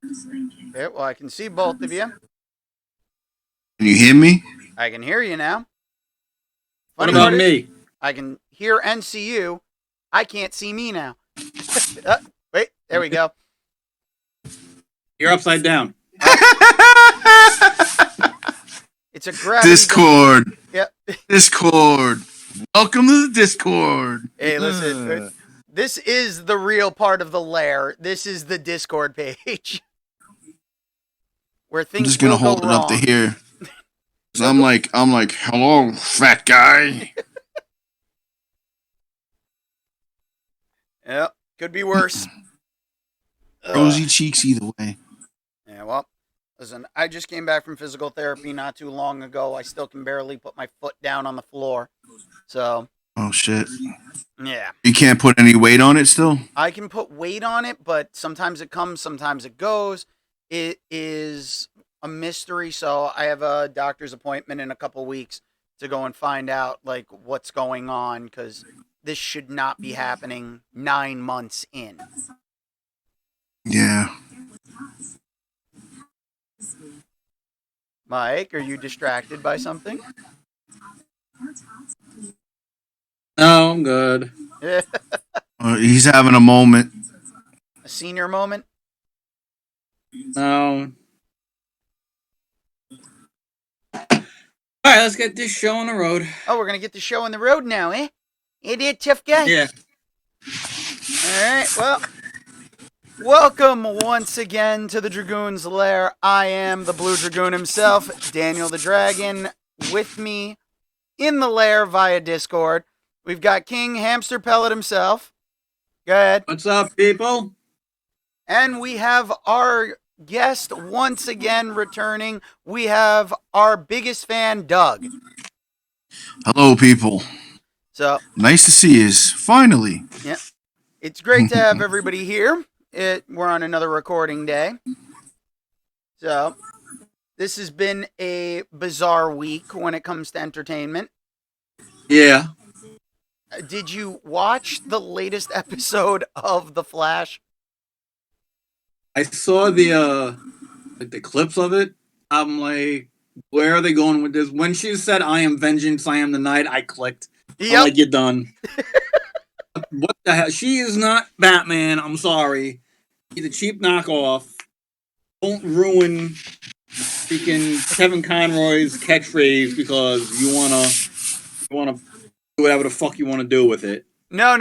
Okay, well, I can see both of you. Can you hear me? I can hear you now. What Funny about part is, me? I can hear and see you. I can't see me now. uh, wait, there we go. You're upside down. It's a gravity. Discord. Yep. Discord. Welcome to the Discord. Hey, listen. This is the real part of the lair. This is the Discord page where I'm things just gonna will go hold it up to wrong. here. So They'll I'm go- like, hello, fat guy. Yep. Could be worse. Rosy cheeks either way. Yeah, well, listen, I just came back from physical therapy not too long ago. I still can barely put my foot down on the floor. So, Oh shit. yeah. You can't put any weight on it still? I can put weight on it, but sometimes it comes, sometimes it goes. It is a mystery, so I have a doctor's appointment in a couple weeks to go and find out like what's going on cuz this should not be happening 9 months in. Yeah. Mike, are you distracted by something? No, I'm good. a He's having a moment. senior moment? No. All right, let's get this show on the road. Oh, we're going to get the show on the road now, eh? Idiot tough guy. Yeah. All right. Well, welcome once again to the Dragoon's Lair. I am the Blue Dragoon himself, Daniel the Dragon. With me in the lair via Discord, we've got King Hamster Pellet himself. Go ahead. What's up, people? And we have our guest once again returning. We have our biggest fan, Doug. Hello, people. So, Nice to see you. Finally. yeah, it's great to have everybody here. We're on another recording day. So, this has been a bizarre week when it comes to entertainment. Yeah. Did you watch the latest episode of The Flash? I saw the clips of it. I'm like, where are they going with this? When she said, "I am vengeance, I am the night," I clicked. Yep. I'm like, you're done. What the hell? She is not Batman. I'm sorry. He's a cheap knockoff. Don't ruin freaking Kevin Conroy's catchphrase because you wanna do whatever the fuck you want to do with it. No.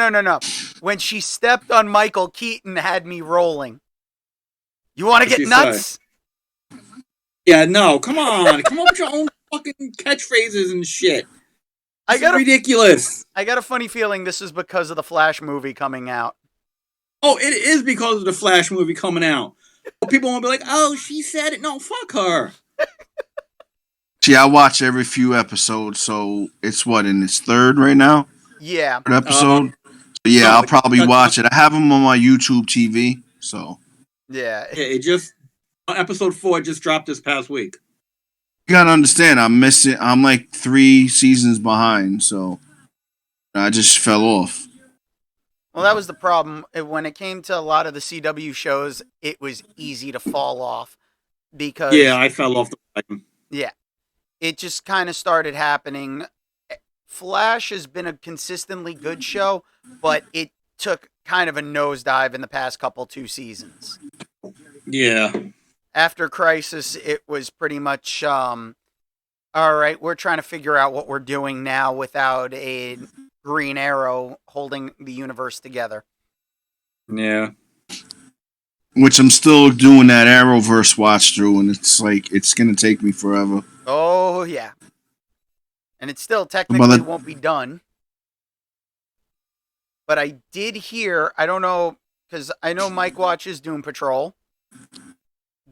When she stepped on Michael Keaton, had me rolling. You want to What'd get she nuts? Yeah, no, come on, come up with your own fucking catchphrases and shit. It's ridiculous. I got a funny feeling this is because of the Flash movie coming out. Oh, it is because of the Flash movie coming out. People won't be like, "Oh, she said it." No, fuck her. See, I watch every few episodes, so it's what, in its third right now? Yeah. Third episode? So yeah, no, I'll probably watch it. I have them on my YouTube TV, so. Yeah. It just episode 4 just dropped this past week. You gotta understand, I'm like 3 seasons behind, so I just fell off. Well, that was the problem. When it came to a lot of the CW shows, it was easy to fall off because Yeah, I fell off the wagon. yeah, it just kind of started happening. Flash has been a consistently good show, but it took kind of a nosedive in the past couple 2 seasons. Yeah. After Crisis, it was pretty much, all right, we're trying to figure out what we're doing now without a Green Arrow holding the universe together. Yeah. Which I'm still doing that Arrowverse watch through, and it's like, it's gonna take me forever. Oh, yeah. And it still technically won't be done. But I did hear, I don't know, because I know Mike watches Doom Patrol.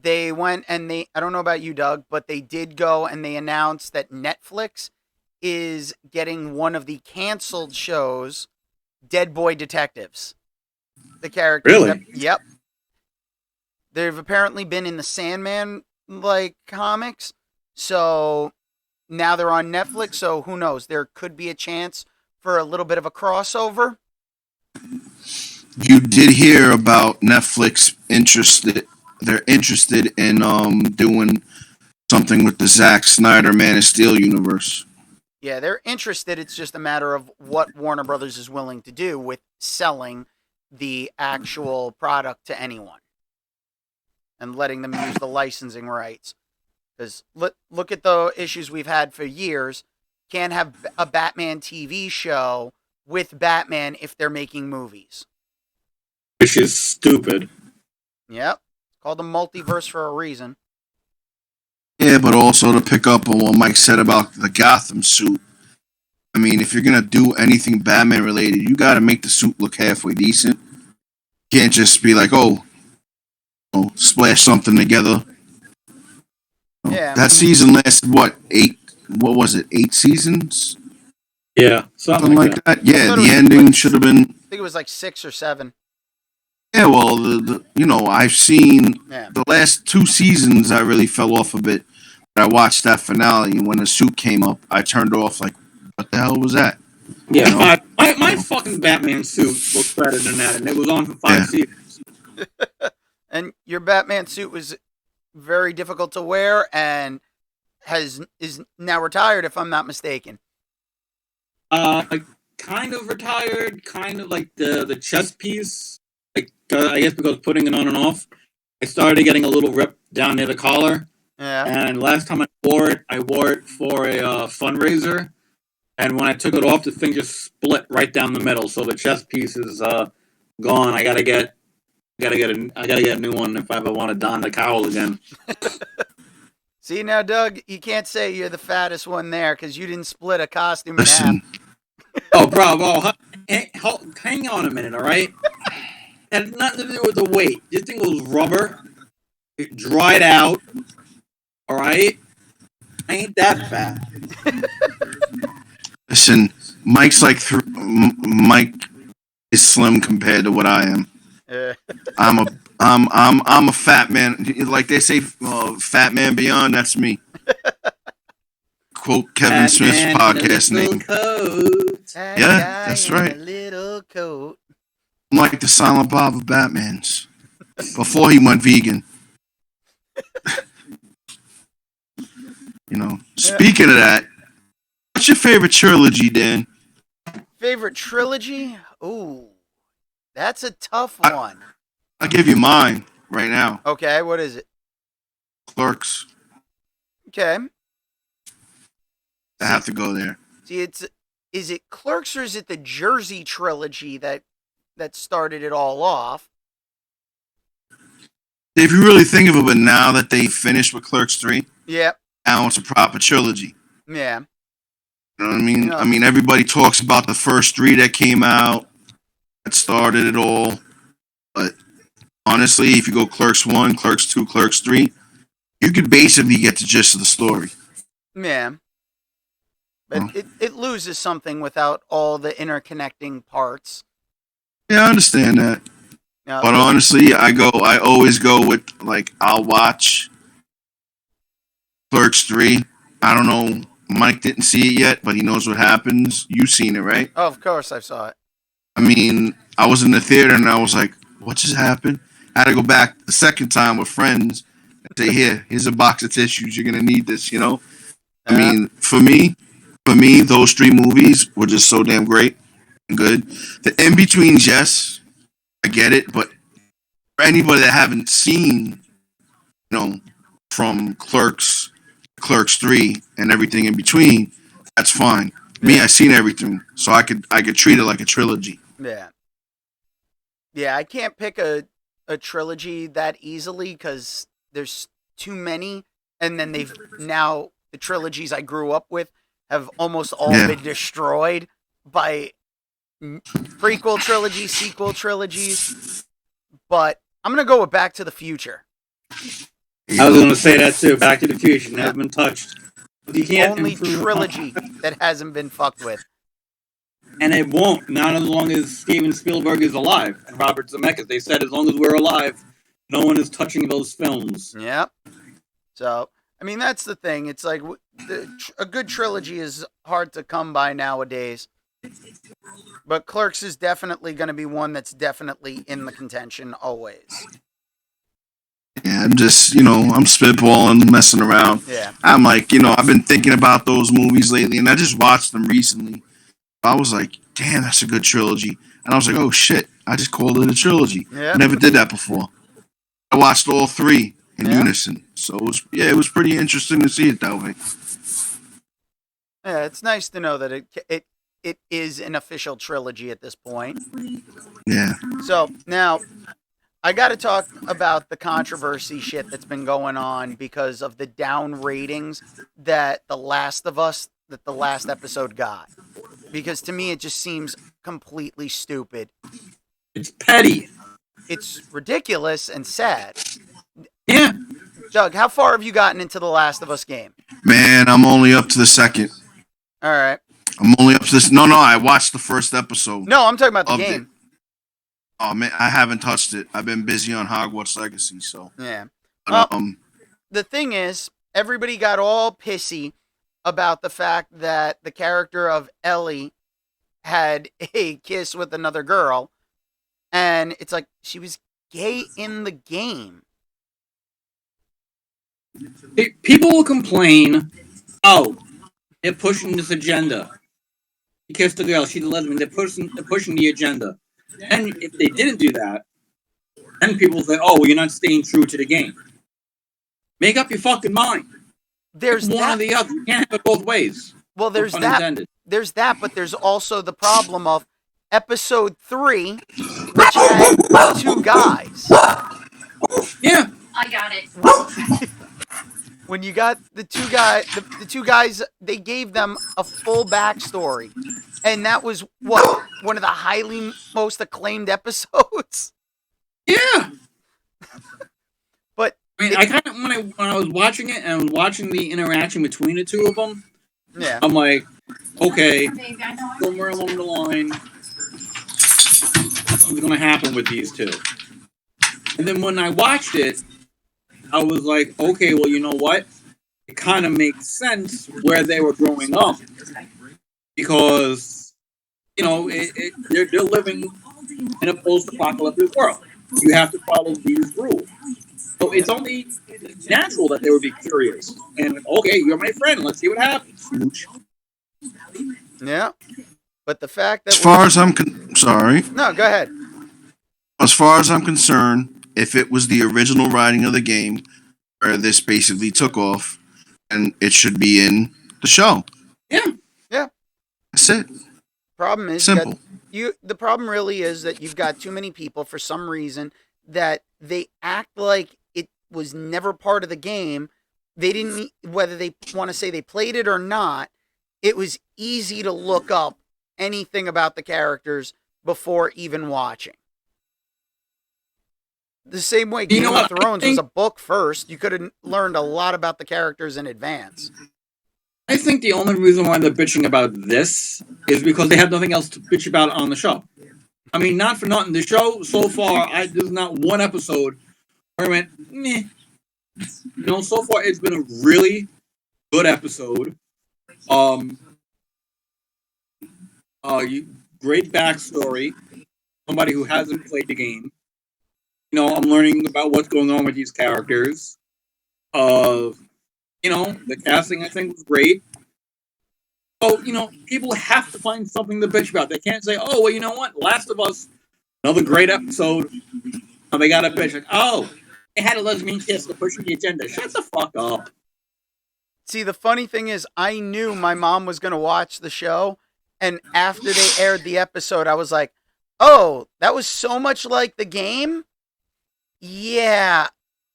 They went and I don't know about you, Doug, but they did go and they announced that Netflix is getting one of the canceled shows, Dead Boy Detectives. The characters. Really? Yep. They've apparently been in the Sandman, like, comics. So now they're on Netflix, so who knows? There could be a chance for a little bit of a crossover. You did hear about Netflix interested they're interested in doing something with the Zack Snyder Man of Steel universe. Yeah, they're interested. It's just a matter of what Warner Brothers is willing to do with selling the actual product to anyone and letting them use the licensing rights. Because look at the issues we've had for years. Can't have a Batman TV show with Batman if they're making movies. Which is stupid. Yep. It's called the multiverse for a reason. Yeah, but also to pick up on what Mike said about the Gotham suit. I mean, if you're gonna do anything Batman related, you got to make the suit look halfway decent. You can't just be like, splash something together. Yeah. That season lasted what, 8? What was it? 8 seasons? Yeah, something like that. Yeah, the ending should have been. I think it was like 6 or 7. Yeah, well, I've seen the last 2 seasons. I really fell off a bit. But I watched that finale, and when the suit came up, I turned off. Like, what the hell was that? Yeah, my fucking Batman suit looked better than that, and it was on for 5 seasons. And your Batman suit was very difficult to wear, and is now retired, if I'm not mistaken. Kind of retired, kind of like the chest piece. Like I guess because putting it on and off, I started getting a little rip down near the collar. Yeah. And last time I wore it for a fundraiser. And when I took it off, the thing just split right down the middle. So the chest piece is gone. I gotta get a new one if I ever want to don the cowl again. See now, Doug, you can't say you're the fattest one there because you didn't split a costume in half. Oh, bro, hang on a minute, all right? It had nothing to do with the weight. This thing was rubber. It dried out. All right? I ain't that fat. Listen, Mike's Mike is slim compared to what I am. I'm a fat man. Like they say, fat man beyond. That's me. Quote Kevin Smith's podcast name. Yeah, that's right. Little coat. I'm like the Silent Bob of Batman's before he went vegan. Speaking of that, what's your favorite trilogy, Dan? Favorite trilogy? Ooh, that's a tough one. I'll give you mine right now. Okay, what is it? Clerks. Okay. I have to go there. See, is it Clerks or is it the Jersey trilogy that started it all off? If you really think of it, but now that they finished with Clerks 3, yeah, now it's a proper trilogy. Yeah. You know what I mean? Yeah. I mean, everybody talks about the first 3 that came out, that started it all. But honestly, if you go Clerks 1, Clerks 2, Clerks 3, you could basically get the gist of the story. Yeah. But it loses something without all the interconnecting parts. Yeah, I understand that. But honestly, I always go with, I'll watch Clerks 3. I don't know. Mike didn't see it yet, but he knows what happens. You've seen it, right? Oh, of course I saw it. I mean, I was in the theater and I was like, what just happened? I had to go back the second time with friends and say, here's a box of tissues. You're going to need this, I mean, for me, those 3 movies were just so damn great and good. The in-betweens, yes, I get it. But for anybody that haven't seen, from Clerks 3 and everything in between, that's fine. Yeah. Me, I've seen everything, so I could treat it like a trilogy. Yeah, I can't pick a trilogy that easily because there's too many, and then the trilogies I grew up with have almost all been destroyed by prequel trilogies, sequel trilogies. But I'm gonna go with Back to the Future. I was gonna say that too. Back to the Future has been touched. You can't only trilogy that hasn't been fucked with. And it won't, not as long as Steven Spielberg is alive and Robert Zemeckis. They said as long as we're alive, no one is touching those films. Yep. So, I mean, that's the thing. It's like a good trilogy is hard to come by nowadays. But Clerks is definitely going to be one that's definitely in the contention always. Yeah, I'm just, I'm spitballing, messing around. Yeah. I'm like, I've been thinking about those movies lately, and I just watched them recently. I was like, damn, that's a good trilogy. And I was like, oh shit, I just called it a trilogy. I Yeah. never did that before. I watched all three in Yeah. unison. So it was pretty interesting to see it that way. Yeah, it's nice to know that it is an official trilogy at this point. Yeah. So now I got to talk about the controversy shit that's been going on because of the down ratings that the last episode got. Because to me, it just seems completely stupid. It's petty. It's ridiculous and sad. Yeah. Doug, how far have you gotten into the Last of Us game? Man, I'm only up to the second. All right. I'm only up to this. No, I watched the first episode. No, I'm talking about the game. Oh man, I haven't touched it. I've been busy on Hogwarts Legacy, so yeah. But, the thing is, everybody got all pissy about the fact that the character of Ellie had a kiss with another girl, and it's like she was gay in the game. People will complain, oh, they're pushing this agenda. He kissed the girl, she's a lesbian, they're pushing the agenda. And if they didn't do that, then people say, oh, well, you're not staying true to the game. Make up your fucking mind. There's one that. or the other. You can't have it both ways. Well, there's that. There's that, but there's also the problem of episode 3, which had 2 guys. Yeah. I got it. When you got the two guys, they gave them a full backstory. And that was what? One of the most acclaimed episodes? Yeah. But I mean, I kind of when I was watching it and I was watching the interaction between the two of them, yeah, I'm like, okay, somewhere along the line, something's gonna happen with these two. And then when I watched it, I was like, okay, well, you know what? It kind of makes sense where they were growing up because, they're living in a post-apocalyptic world. You have to follow these rules. So it's only natural that they would be curious. And, okay, you're my friend. Let's see what happens. Yeah. But the fact that... As far as I'm... Sorry. No, go ahead. As far as I'm concerned, if it was the original writing of the game, where this basically took off, and it should be in the show. Yeah. Yeah. That's it. Problem is... Simple. The problem really is that you've got too many people, for some reason, that they act like it was never part of the game. They didn't... Whether they want to say they played it or not, it was easy to look up anything about the characters before even watching. The same way Game of Thrones was a book first. You could have learned a lot about the characters in advance. I think the only reason why they're bitching about this is because they have nothing else to bitch about on the show. I mean, not for nothing. The show, so far, there's not one episode where I went, meh. So far, it's been a really good episode. Great backstory. Somebody who hasn't played the game. I'm learning about what's going on with these characters. The casting I think was great. So, people have to find something to bitch about. They can't say, oh, well, you know what? Last of Us, another great episode. They got a bitch like, oh, they had a lesbian kiss to push the agenda. Shut the fuck up. See, the funny thing is, I knew my mom was going to watch the show, and after they aired the episode, I was like, oh, that was so much like the game? Yeah,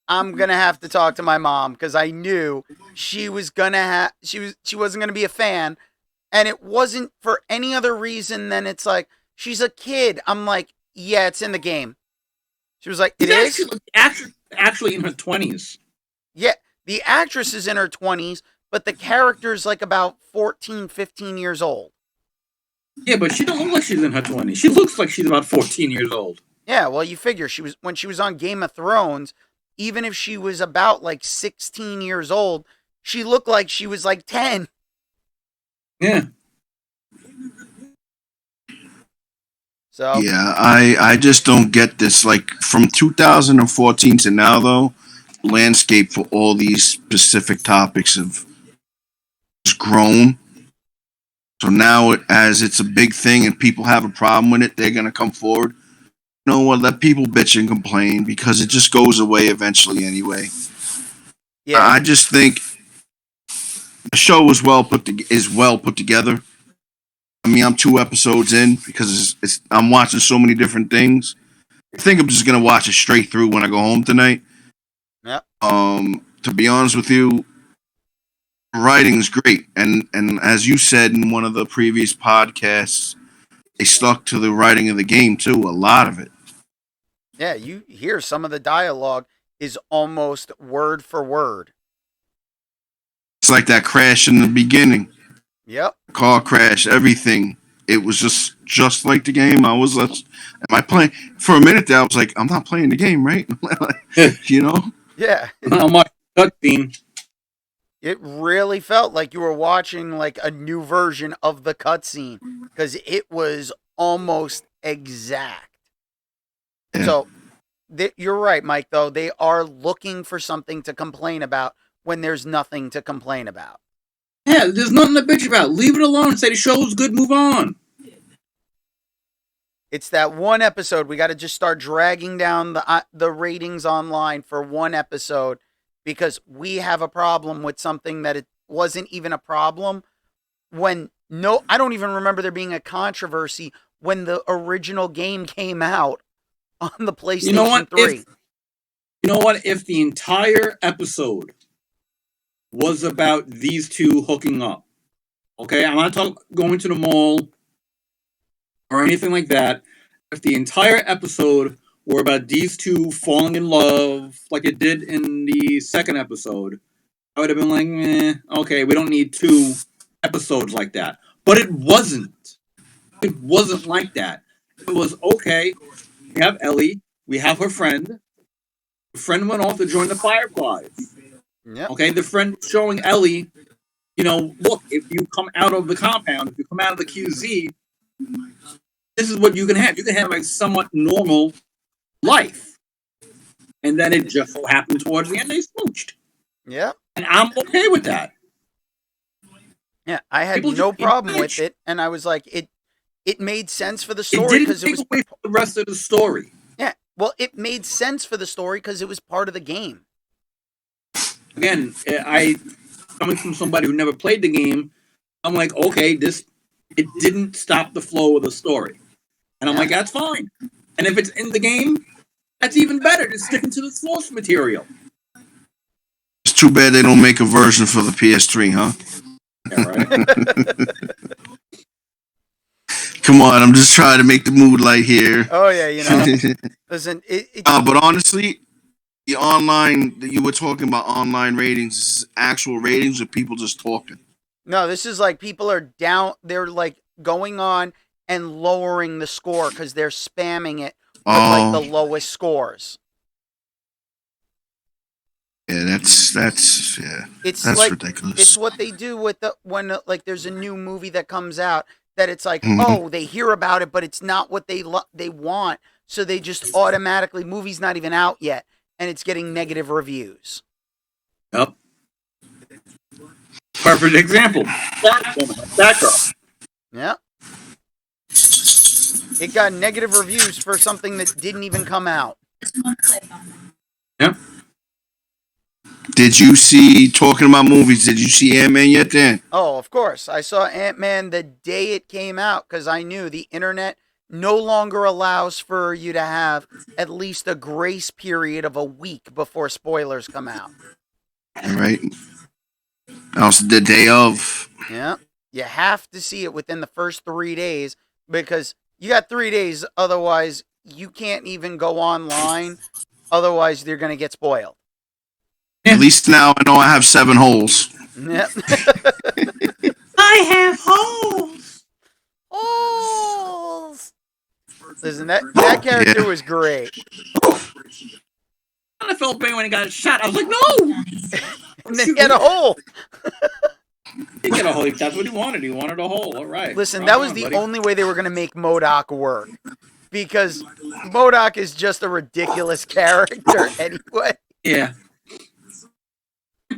I'm going to have to talk to my mom, because I knew she was going to she wasn't going to be a fan, and it wasn't for any other reason than it's like, she's a kid. I'm like, yeah, it's in the game. She was like, it is? Actually in her 20s. Yeah, the actress is in her 20s, but the character's like about 14, 15 years old. Yeah, but she don't look like she's in her 20s. She looks like she's about 14 years old. Yeah, well, you figure when she was on Game of Thrones, even if she was about like 16 years old, she looked like she was like 10. Yeah. So yeah, I just don't get this. Like from 2014 to now, though, landscape for all these specific topics have just grown. So now, as it's a big thing and people have a problem with it, they're going to come forward. You know what? Let people bitch and complain because it just goes away eventually anyway. Yeah. I just think the show is well put together. I mean, I'm 2 episodes in because I'm watching so many different things. I think I'm just gonna watch it straight through when I go home tonight. Yeah. To be honest with you, writing's great, and as you said in one of the previous podcasts, they stuck to the writing of the game too. A lot of it. Yeah, you hear some of the dialogue is almost word for word. It's like that crash in the beginning. Yep. Car crash, everything. It was just like the game. Am I playing? For a minute there, I was like, I'm not playing the game, right? You know? Yeah. Not much cutscene. It really felt like you were watching like a new version of the cutscene because it was almost exact. Yeah. So you're right, Mike, though. They are looking for something to complain about when there's nothing to complain about. Yeah, there's nothing to bitch about. Leave it alone. Say the show's good, move on. It's that one episode. We got to just start dragging down the ratings online for one episode because we have a problem with something that it wasn't even a problem when I don't even remember there being a controversy when the original game came out on the PlayStation 3. You know what? If the entire episode was about these two hooking up, okay? I'm not talking going to the mall or anything like that. If the entire episode were about these two falling in love, like it did in the second episode, I would have been like, okay, we don't need 2 episodes like that. But it wasn't. It wasn't like that. It was, okay, we have Ellie, we have her friend. The friend went off to join the Fireflies. Yep. Okay, the friend showing Ellie, look, if you come out of the compound, if you come out of the QZ, this is what you can have. You can have a somewhat normal life. And then it just so happened towards the end they smooched. Yeah. And I'm okay with that. Yeah, I had no problem with it, and I was like, it made sense for the story because it was away from the rest of the story. Yeah, well, it made sense for the story because it was part of the game. Again, coming from somebody who never played the game, I'm like, okay, it didn't stop the flow of the story, and I'm like, that's fine. And if it's in the game, that's even better. Just sticking to the source material. It's too bad they don't make a version for the PS3, huh? Yeah, right. Come on, I'm just trying to make the mood light here. Oh yeah, listen. But honestly, the online that you were talking about, online ratings, is actual ratings of people just talking. No, this is like people are down. They're like going on and lowering the score because they're spamming it with like the lowest scores. Yeah, that's like, ridiculous. It's what they do with when like there's a new movie that comes out that it's like, oh, they hear about it, but it's not what they want, so they just automatically, movie's not even out yet, and it's getting negative reviews. Yep. Perfect example. That girl. Yeah. It got negative reviews for something that didn't even come out. Yep. Did you see, talking about movies, did you see Ant-Man yet, Dan? Oh, of course. I saw Ant-Man the day it came out because I knew the internet no longer allows for you to have at least a grace period of a week before spoilers come out. Right. That was the day of. Yeah. You have to see it within the first 3 days because you got 3 days. Otherwise, you can't even go online. Otherwise, they're going to get spoiled. At least now I know I have 7 holes. Yep. I have holes. Holes. Listen, that character was great. I felt bad when he got shot. I was like, no. And then he had a hole. He got a hole. That's what he wanted. He wanted a hole. All right. Listen, that was the only way they were going to make MODOK work. Because MODOK is just a ridiculous character anyway. Yeah.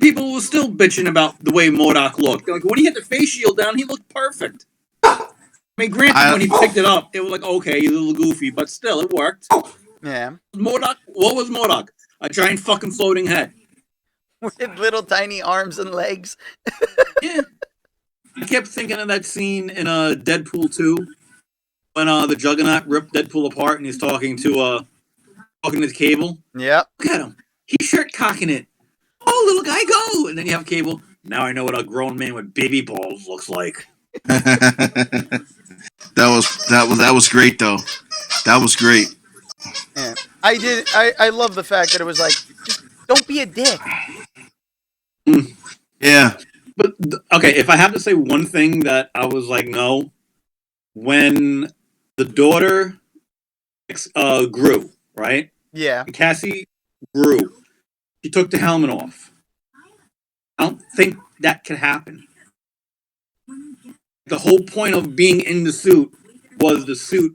People were still bitching about the way MODOK looked. Like, when he had the face shield down, he looked perfect. I mean, granted, when he picked it up, it was like, okay, he's a little goofy, but still, it worked. Yeah. MODOK, what was MODOK? A giant fucking floating head. With little tiny arms and legs. Yeah. I kept thinking of that scene in Deadpool 2 when the Juggernaut ripped Deadpool apart and he's talking to the Cable. Yep. Look at him. He's shirt cocking it. Oh, little guy, go! And then you have Cable. Now I know what a grown man with baby balls looks like. that was great though. That was great. Yeah. I love the fact that it was like, just don't be a dick. Yeah. But okay, if I have to say one thing that I was like, no, when the daughter grew, right? Yeah. And Cassie grew. She took the helmet off. I don't think that could happen. The whole point of being in the suit was the suit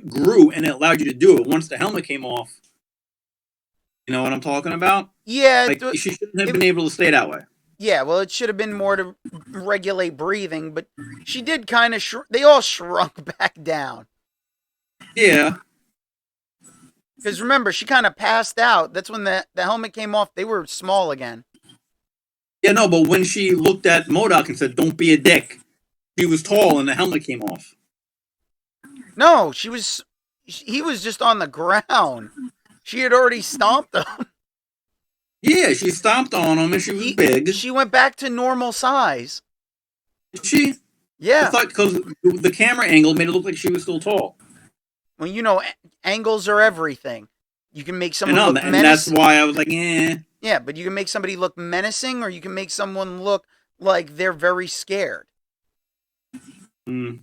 grew and it allowed you to do it. Once the helmet came off, you know what I'm talking about? Yeah. Like, she shouldn't have been able to stay that way. Yeah, well, it should have been more to regulate breathing, but she did kind of they all shrunk back down. Yeah. Because remember, she kind of passed out. That's when the helmet came off. They were small again. Yeah, no, but when she looked at MODOK and said, "Don't be a dick," she was tall and the helmet came off. No, he was just on the ground. She had already stomped him. Yeah, she stomped on him and she was big. She went back to normal size. Did she? Yeah. I thought because the camera angle made it look like she was still tall. Well, you know, angles are everything. You can make someone look and menacing. that's why I was like, eh. Yeah, but you can make somebody look menacing, or you can make someone look like they're very scared. Mm.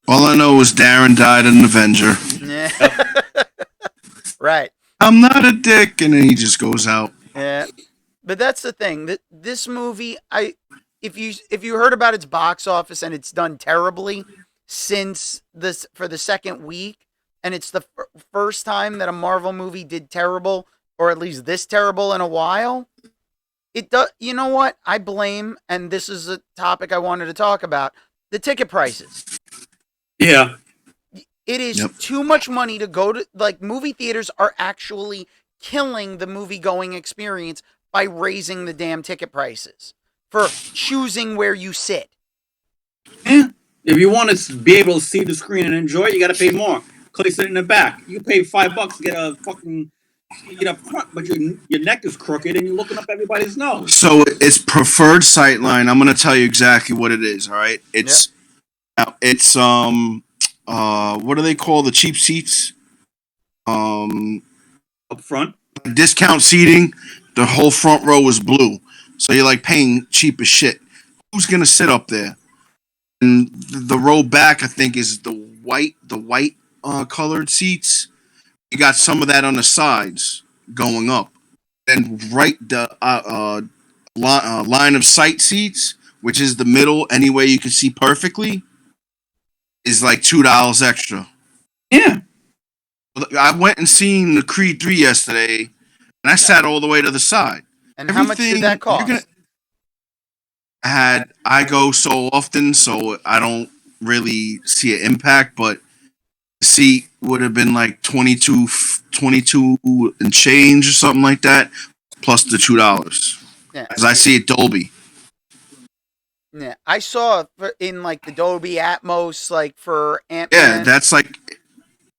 All I know is Darren died in Avenger. Yeah. Right. I'm not a dick, and then he just goes out. Yeah. But that's the thing. This movie, if you heard about its box office and it's done terribly since for the second week, and it's the first time that a Marvel movie did terrible, or at least this terrible in a while. It does. You know what? I blame, and this is a topic I wanted to talk about, the ticket prices. Yeah. It is too much money to go to, like, movie theaters are actually killing the movie going experience by raising the damn ticket prices for choosing where you sit. Yeah. If you want to be able to see the screen and enjoy it, you got to pay more. Because they sit in the back. You pay $5 to get a fucking seat up front, but your neck is crooked and you're looking up everybody's nose. So it's preferred sightline. I'm going to tell you exactly what it is. All right. It's what do they call the cheap seats? Up front. Discount seating. The whole front row is blue, so you're like paying cheap as shit. Who's gonna sit up there? And the row back, I think, is the white colored seats. You got some of that on the sides going up, and right the line of sight seats, which is the middle, anyway you can see perfectly, is like $2 extra. Yeah. I went and seen the Creed 3 yesterday, and I sat all the way to the side. And how much did that cost? I go so often, so I don't really see an impact, but the seat would have been like 22 and change or something like that, plus the $2. Yeah. As I see it Dolby. Yeah, I saw in like the Dolby Atmos, like for Ant-Man. Yeah, that's like,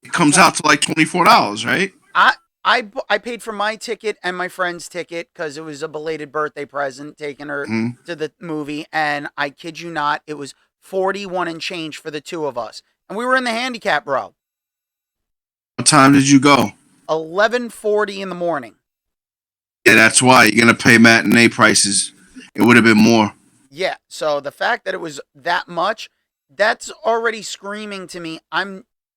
it comes out to like $24, right? I paid for my ticket and my friend's ticket because it was a belated birthday present, taking her to the movie, and I kid you not, it was 41 and change for the two of us, and we were in the handicap row. What time did you go? 11:40 in the morning. Yeah, that's why you're gonna pay matinee prices. It would have been more. Yeah, so the fact that it was that much, that's already screaming to me.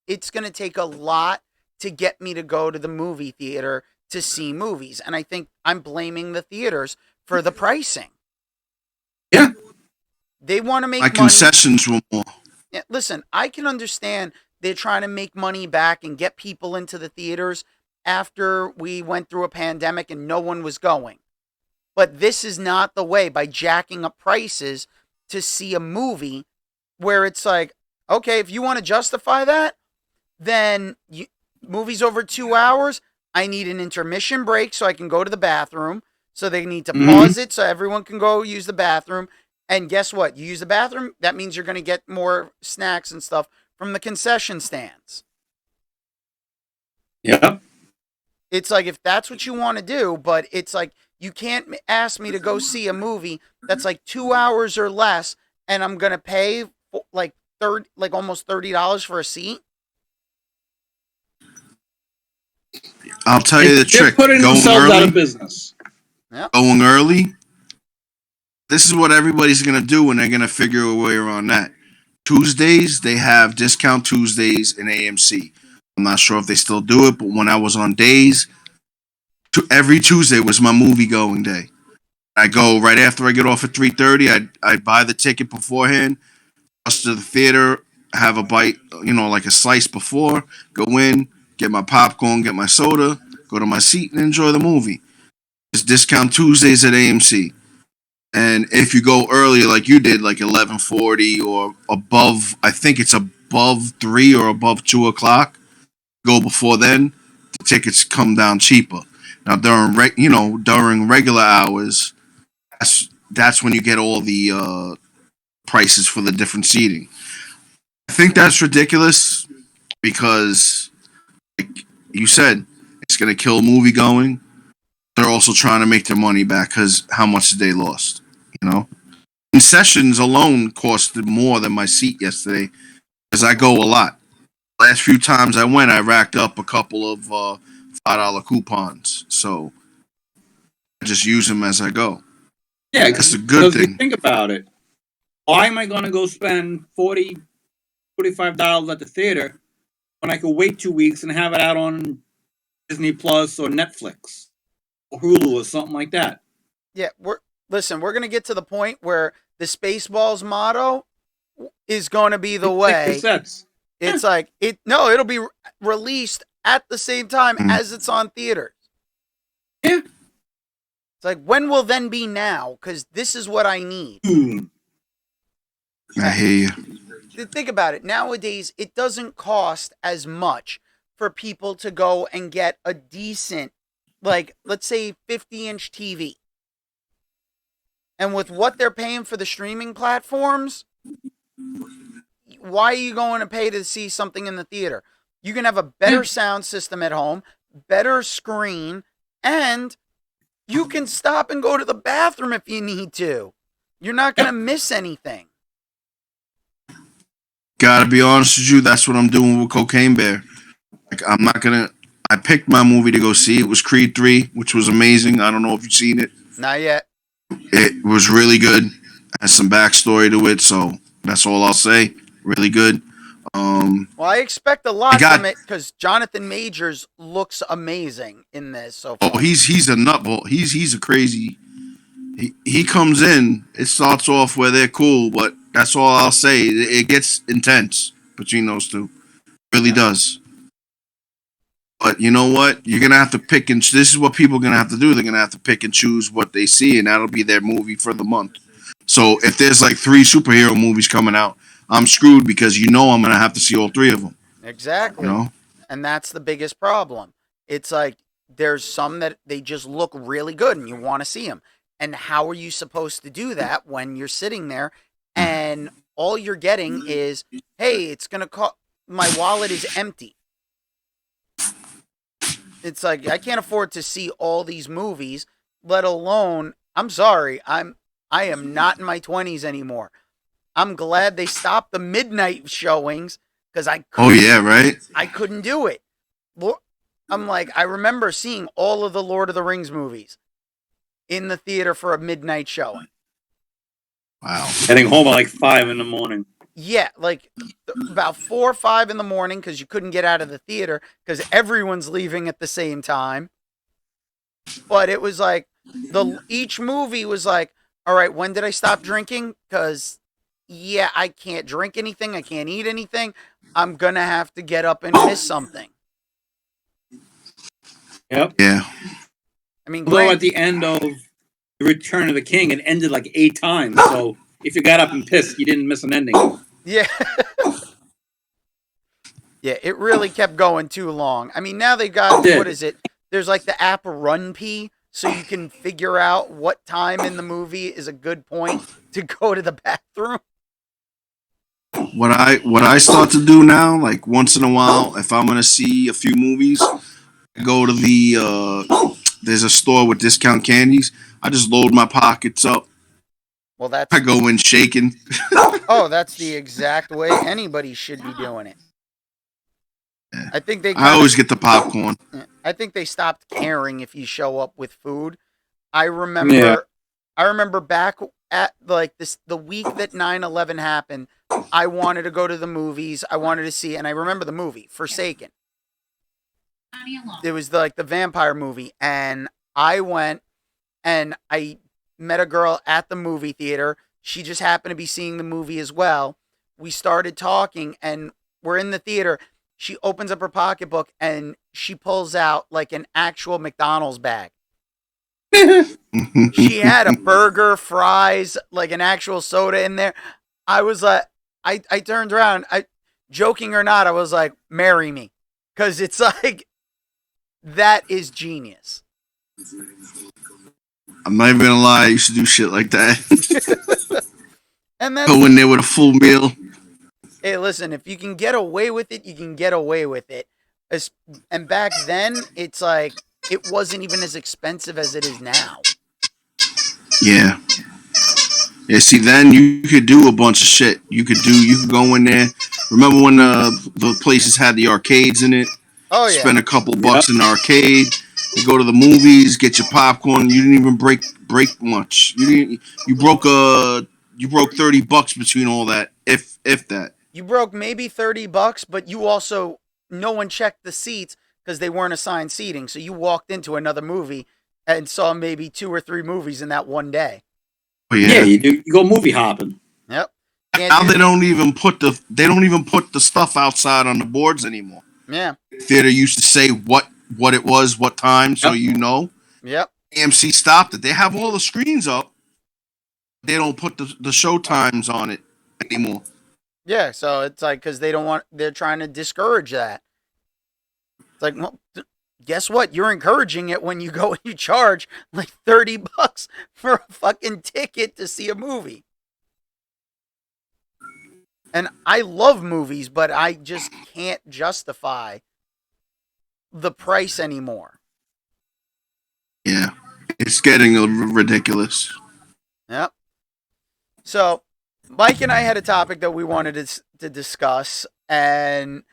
It's gonna take a lot to get me to go to the movie theater to see movies. And I think I'm blaming the theaters for the pricing. Yeah. They want to make My money. concessions were more. Yeah, listen, I can understand they're trying to make money back and get people into the theaters after we went through a pandemic and no one was going. But this is not the way, by jacking up prices to see a movie, where it's like, okay, if you want to justify that, then movies over 2 hours, I need an intermission break so I can go to the bathroom. So they need to pause it so everyone can go use the bathroom. And guess what? You use the bathroom, that means you're going to get more snacks and stuff from the concession stands. Yep. It's like, if that's what you want to do, but it's like, you can't ask me to go see a movie that's like 2 hours or less, and I'm going to pay like almost $30 for a seat. I'll tell you the They're trick. putting themselves out of business. Going early. This is what everybody's gonna do, and they're gonna figure a way around that. Tuesdays, they have discount Tuesdays in AMC. I'm not sure if they still do it, but when I was on days, every Tuesday was my movie going day. I go right after I get off at 3:30. I buy the ticket beforehand, rush to the theater, have a bite, like a slice before, go in, get my popcorn, get my soda, go to my seat, and enjoy the movie. It's discount Tuesdays at AMC. And if you go early, like you did, like 11:40 or above, I think it's above 3 or above 2 o'clock. Go before then, the tickets come down cheaper. Now during regular hours, that's when you get all the prices for the different seating. I think that's ridiculous because, like you said, it's going to kill movie going. They're also trying to make their money back because how much did they lost? Concessions alone costed more than my seat yesterday because I go a lot. Last few times I went, I racked up a couple of $5 coupons, so I just use them as I go. Yeah, that's a good thing. Think about it. Why am I going to go spend $40, $45 at the theater when I could wait 2 weeks and have it out on Disney Plus or Netflix or Hulu or something like that? Yeah, we're going to get to the point where the Spaceballs motto is going to be the way. It's like it'll be released at the same time as it's on theaters. Yeah. It's like, when will then be now? Because this is what I need. I hear you. Think about it. Nowadays, it doesn't cost as much for people to go and get a decent, like, let's say 50-inch TV. And with what they're paying for the streaming platforms, why are you going to pay to see something in the theater? You can have a better sound system at home, better screen, and you can stop and go to the bathroom if you need to. You're not going to miss anything. Gotta be honest with you, that's what I'm doing with Cocaine Bear. Like, I picked my movie to go see. It was Creed 3, which was amazing. I don't know if you've seen it. Not yet. It was really good. Has some backstory to it, so that's all I'll say. Really good. Well, I expect a lot from it because Jonathan Majors looks amazing in this. So far. Oh, he's a nutball. He's a crazy. He comes in. It starts off where they're cool, but that's all I'll say. It gets intense between those two. It really does. But you know what? You're gonna have to pick and. This is what people are gonna have to do. They're gonna have to pick and choose what they see, and that'll be their movie for the month. So if there's like 3 superhero movies coming out, I'm screwed because I'm gonna have to see all 3 of them. Exactly. And that's the biggest problem. It's like there's some that they just look really good, and you want to see them. And how are you supposed to do that when you're sitting there and all you're getting is, hey, it's gonna cost. My wallet is empty. It's like, I can't afford to see all these movies, let alone, I'm sorry, I am not in my 20s anymore. I'm glad they stopped the midnight showings because I couldn't. Oh, yeah, right? I couldn't do it. I'm like, I remember seeing all of the Lord of the Rings movies in the theater for a midnight showing. Wow. Getting home at like 5 in the morning. Yeah, like about 4 or 5 in the morning because you couldn't get out of the theater because everyone's leaving at the same time. But it was like each movie was like, all right, when did I stop drinking? Because I can't drink anything, I can't eat anything. I'm gonna have to get up and miss something. Yep. Yeah. I mean, although at the end of The Return of the King. It ended like 8 times. So if you got up and pissed, you didn't miss an ending. Yeah. Yeah, it really kept going too long. I mean, now they got, what is it? There's like the app Run P, so you can figure out what time in the movie is a good point to go to the bathroom. What I start to do now, like once in a while, if I'm gonna see a few movies, I go to there's a store with discount candies. I just load my pockets up. Well, that's I go in shaking. that's the exact way anybody should be doing it. I think they I always get the popcorn. I think they stopped caring if you show up with food. I remember back at like the week that 9/11 happened, I wanted to go to the movies. I wanted to see, and I remember the movie Forsaken. It was like the vampire movie, and I went and I met a girl at the movie theater. She just happened to be seeing the movie as well. We started talking, and we're in the theater. She opens up her pocketbook and she pulls out like an actual McDonald's bag. She had a burger, fries, like an actual soda in there. I was like, I turned around, joking or not, I was like, marry me. Because it's like, that is genius. I'm not even gonna lie, I used to do shit like that. And then Go in there with a full meal. Hey, listen, if you can get away with it, you can get away with it. And back then, it's like, it wasn't even as expensive as it is now. Yeah. Yeah, see, then you could do a bunch of shit. You could go in there. Remember when the places had the arcades in it? Oh, yeah. Spend a couple bucks in the arcade. You go to the movies, get your popcorn. You didn't even break lunch. You broke $30 between all that, if that. You broke maybe $30, but you also, no one checked the seats because they weren't assigned seating. So you walked into another movie and saw maybe 2 or 3 movies in that one day. Oh, yeah, you go movie hopping. Yep. Now they don't even put the stuff outside on the boards anymore. Yeah. Theater used to say what it was, what time, so you know. Yep. AMC stopped it. They have all the screens up. They don't put the show times on it anymore. Yeah, so it's like, because they're trying to discourage that. It's like, well, guess what? You're encouraging it when you go and you charge like $30 for a fucking ticket to see a movie. And I love movies, but I just can't justify the price anymore. Yeah, it's getting ridiculous. Yep. So, Mike and I had a topic that we wanted to discuss, and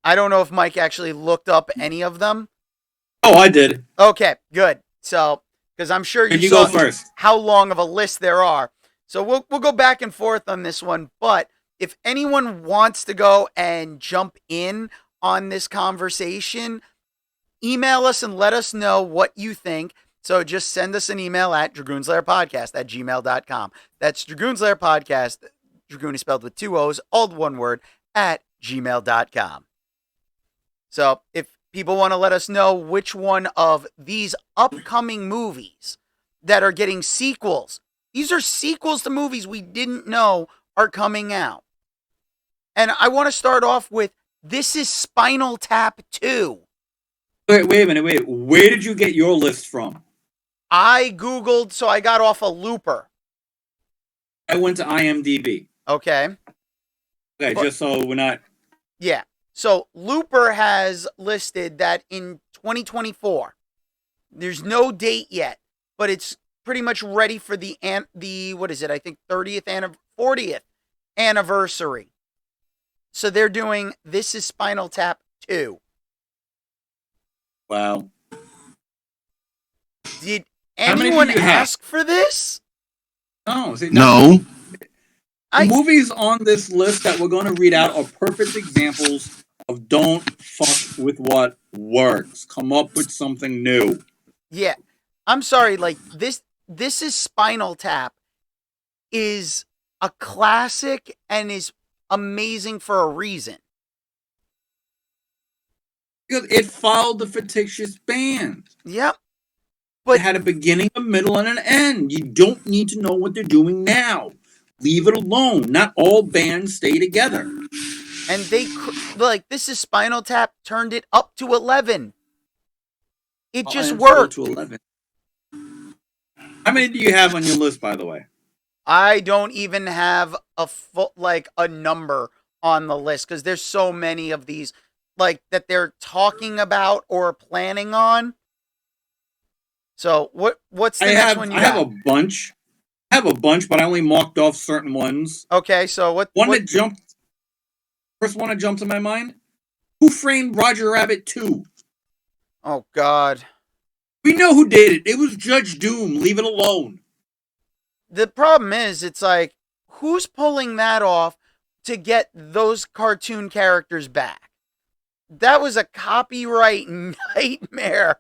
I don't know if Mike actually looked up any of them. Oh, I did. Okay, good. So, because I'm sure you go saw first. how long of a list there are. So we'll go back and forth on this one. But if anyone wants to go and jump in on this conversation, email us and let us know what you think. So just send us an email at dragoonslairpodcast@gmail.com. That's dragoonslairpodcast. Dragoon is spelled with 2 O's, all one word, at gmail.com. So if people want to let us know which one of these upcoming movies that are getting sequels, these are sequels to movies we didn't know are coming out. And I want to start off with, this is Spinal Tap 2. Wait a minute. Where did you get your list from? I Googled, so I got off a Looper. I went to IMDb. Okay. Okay, just so we're not... Yeah. So Looper has listed that in 2024. There's no date yet, but it's pretty much ready for the what is it? I think 40th anniversary. So they're doing This is Spinal Tap 2. Wow. Did anyone ask for this? No. No. The movies on this list that we're going to read out are perfect examples of don't fuck with what works. Come up with something new. Yeah. I'm sorry, like this is Spinal Tap is a classic and is amazing for a reason. Because it followed the fictitious band. Yep. But it had a beginning, a middle, and an end. You don't need to know what they're doing now. Leave it alone. Not all bands stay together. and like, this is Spinal Tap turned it up to 11. It just worked. To 11. How many do you have on your list, by the way? I don't even have a number on the list because there's so many of these like that they're talking about or planning on. So what's the next one you got? I have a bunch. I have a bunch, but I only marked off certain ones. Okay, so first one that jumped in my mind? Who Framed Roger Rabbit 2? Oh God. We know who did it. It was Judge Doom. Leave it alone. The problem is, it's like, who's pulling that off to get those cartoon characters back? That was a copyright nightmare.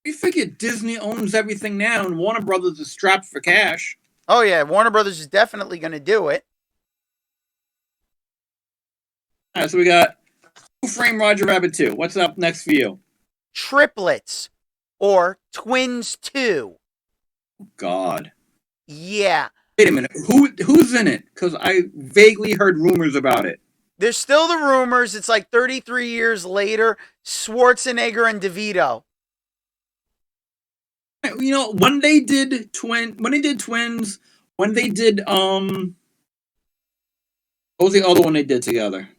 You figure Disney owns everything now, and Warner Brothers is strapped for cash. Oh yeah, Warner Brothers is definitely going to do it. All right, so we got Who Framed Roger Rabbit 2. What's up next for you? Triplets or Twins 2. God. Yeah. Wait a minute. Who's in it? Because I vaguely heard rumors about it. There's still the rumors. It's like 33 years later. Schwarzenegger and DeVito. You know, when they did Twins, what was the other one they did together?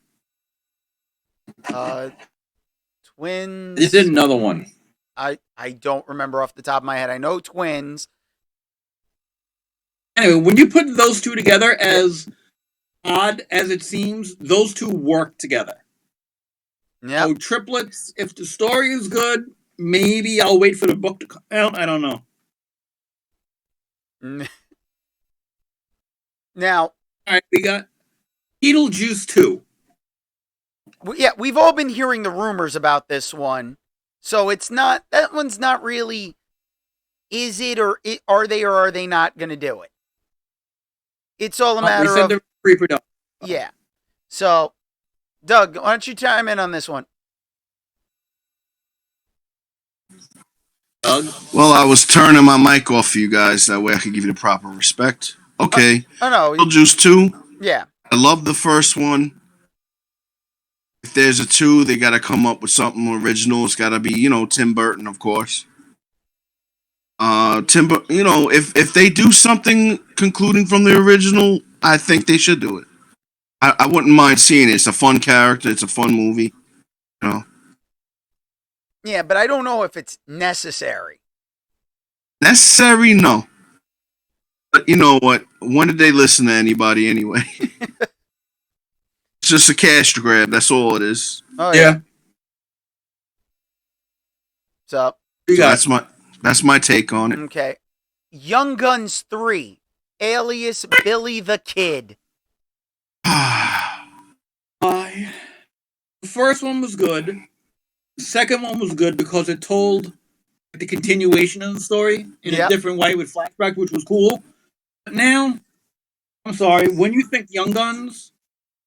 Twins. They did another one. I don't remember off the top of my head. I know Twins. Anyway, when you put those two together, as odd as it seems, those two work together. Yeah. So triplets, if the story is good, maybe I'll wait for the book to come out. I don't know. Now, all right, we got Beetlejuice 2. Yeah, we've all been hearing the rumors about this one. So that one's not really, is it or are they not going to do it? It's all a matter of pre-production. Yeah. So, Doug, why don't you chime in on this one? Doug? Well, I was turning my mic off for you guys. That way I could give you the proper respect. Okay. Oh, no. Beetlejuice 2. Yeah. I love the first one. If there's a 2, they got to come up with something original. It's got to be, Tim Burton, of course. If they do something concluding from the original, I think they should do it. I wouldn't mind seeing it. It's a fun character. It's a fun movie. Yeah, but I don't know if it's necessary. Necessary? No. But you know what? When did they listen to anybody anyway? It's just a cash grab. That's all it is. Oh, yeah. So that's my take on it. Okay. Young Guns 3, alias Billy the Kid. The first one was good. The second one was good because it told the continuation of the story in a different way with flashback, which was cool. But now, I'm sorry, when you think Young Guns,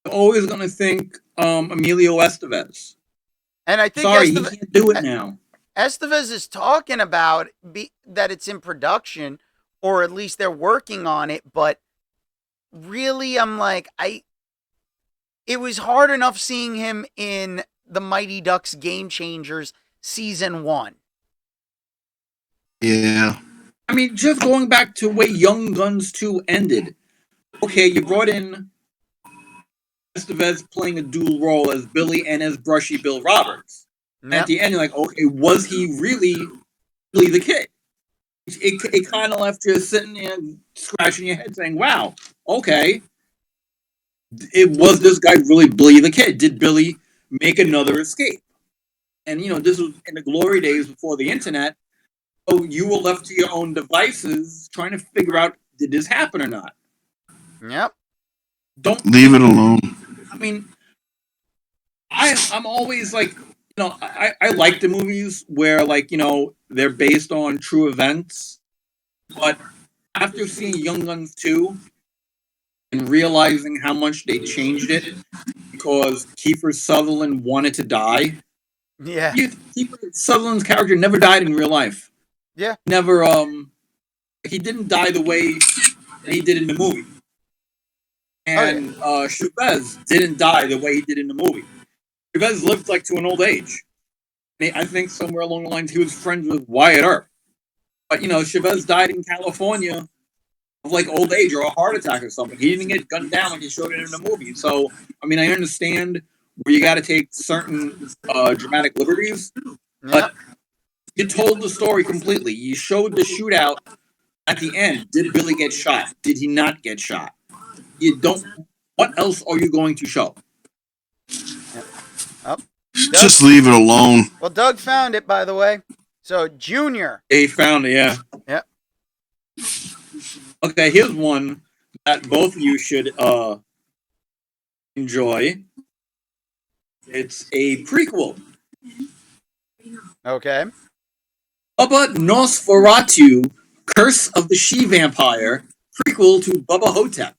you're always going to think Emilio Estevez. And I think he can't do it now. Estevez is talking about that it's in production, or at least they're working on it, but really, I'm like, it was hard enough seeing him in the Mighty Ducks Game Changers Season 1. Yeah. I mean, just going back to where Young Guns 2 ended. Okay, you brought in Estevez playing a dual role as Billy and as Brushy Bill Roberts. Yep. At the end, you're like, okay, was he really the Kid? It kind of left you sitting there scratching your head saying, wow, okay. Was this guy really Billy the Kid? Did Billy make another escape? And, this was in the glory days before the internet. So you were left to your own devices trying to figure out, did this happen or not? Yep. Don't leave it alone. I mean, I'm always like, I like the movies where, they're based on true events. But after seeing Young Guns 2 and realizing how much they changed it because Kiefer Sutherland wanted to die. Yeah. Kiefer Sutherland's character never died in real life. Yeah. Never. He didn't die the way that he did in the movie. And Chavez didn't die the way he did in the movie. Chavez lived like to an old age. I think somewhere along the lines he was friends with Wyatt Earp. But Chavez died in California of like old age or a heart attack or something. He didn't get gunned down like he showed it in the movie. So I understand where you got to take certain dramatic liberties, but you told the story completely. You showed the shootout at the end. Did Billy get shot? Did he not get shot? You don't. What else are you going to show? Oh, Just leave it alone. Well, Doug found it, by the way. So, Junior. He found it, yeah. Yep. Okay, here's one that both of you should enjoy. It's a prequel. Okay. Bubba Nosferatu, Curse of the She-Vampire, prequel to Bubba Hotep.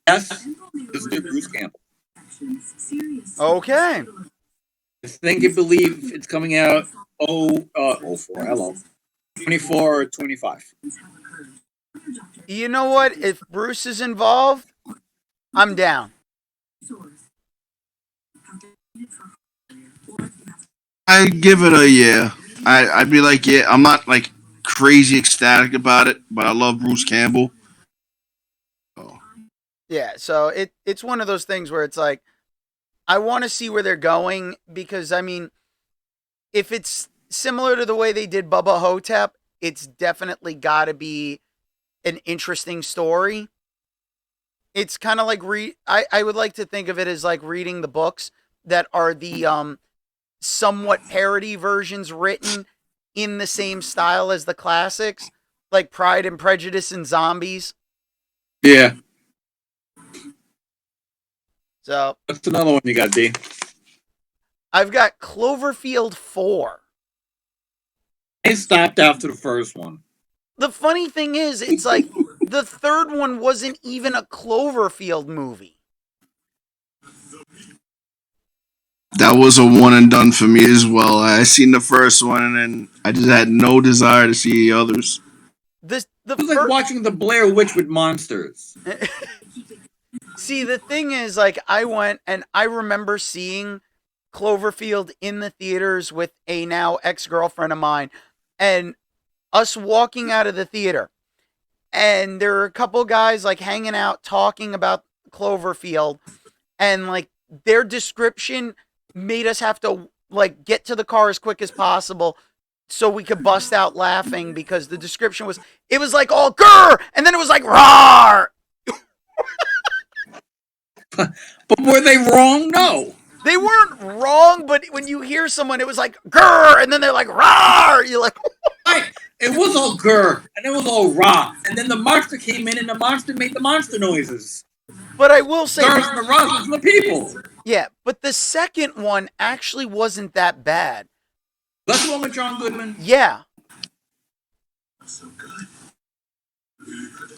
Yes, Mr. Bruce Campbell. Okay. I think and believe it's coming out 24 or 25. You know what? If Bruce is involved, I'm down. I'd give it a yeah. I'd be like, yeah, I'm not like crazy ecstatic about it, but I love Bruce Campbell. Oh. Yeah, so it's one of those things where it's like, I want to see where they're going because, I mean, if it's similar to the way they did Bubba Hotep, it's definitely got to be an interesting story. It's kind of like, I would like to think of it as like reading the books that are the somewhat parody versions written in the same style as the classics, like Pride and Prejudice and Zombies. Yeah. So that's another one you got, D. I've got Cloverfield 4. It stopped after the first one. The funny thing is, it's like the third one wasn't even a Cloverfield movie. That was a one and done for me as well. I seen the first one and then I just had no desire to see the others. It was like watching the Blair Witch with monsters. See, the thing is, like, I went and I remember seeing Cloverfield in the theaters with a now ex-girlfriend of mine, and us walking out of the theater, and there were a couple guys like hanging out talking about Cloverfield, and like their description made us have to like get to the car as quick as possible so we could bust out laughing because the description was, it was like all grr, and then it was like rawr. But were they wrong? No. They weren't wrong, but when you hear someone, it was like grr, and then they're like rawr. You're like, right. It was all grr, and it was all rah, and then the monster came in, and the monster made the monster noises. But I will say, the rah from the people. Yeah, but the second one actually wasn't that bad. That's the one with John Goodman? Yeah.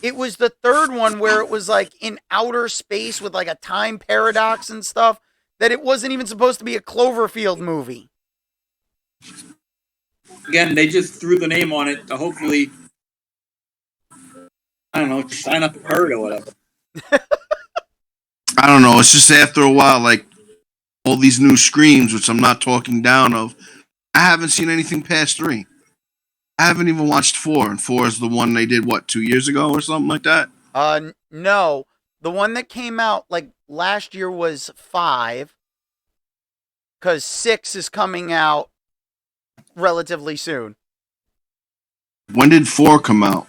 It was the third one where it was like in outer space with like a time paradox and stuff, that it wasn't even supposed to be a Cloverfield movie. Again, they just threw the name on it to hopefully, I don't know, sign up a herd or whatever. I don't know. It's just after a while, like all these new Screams, which I'm not talking down of, I haven't seen anything past 3. I haven't even watched 4, and 4 is the one they did, 2 years ago or something like that? No. The one that came out like last year was 5, because 6 is coming out relatively soon. When did 4 come out?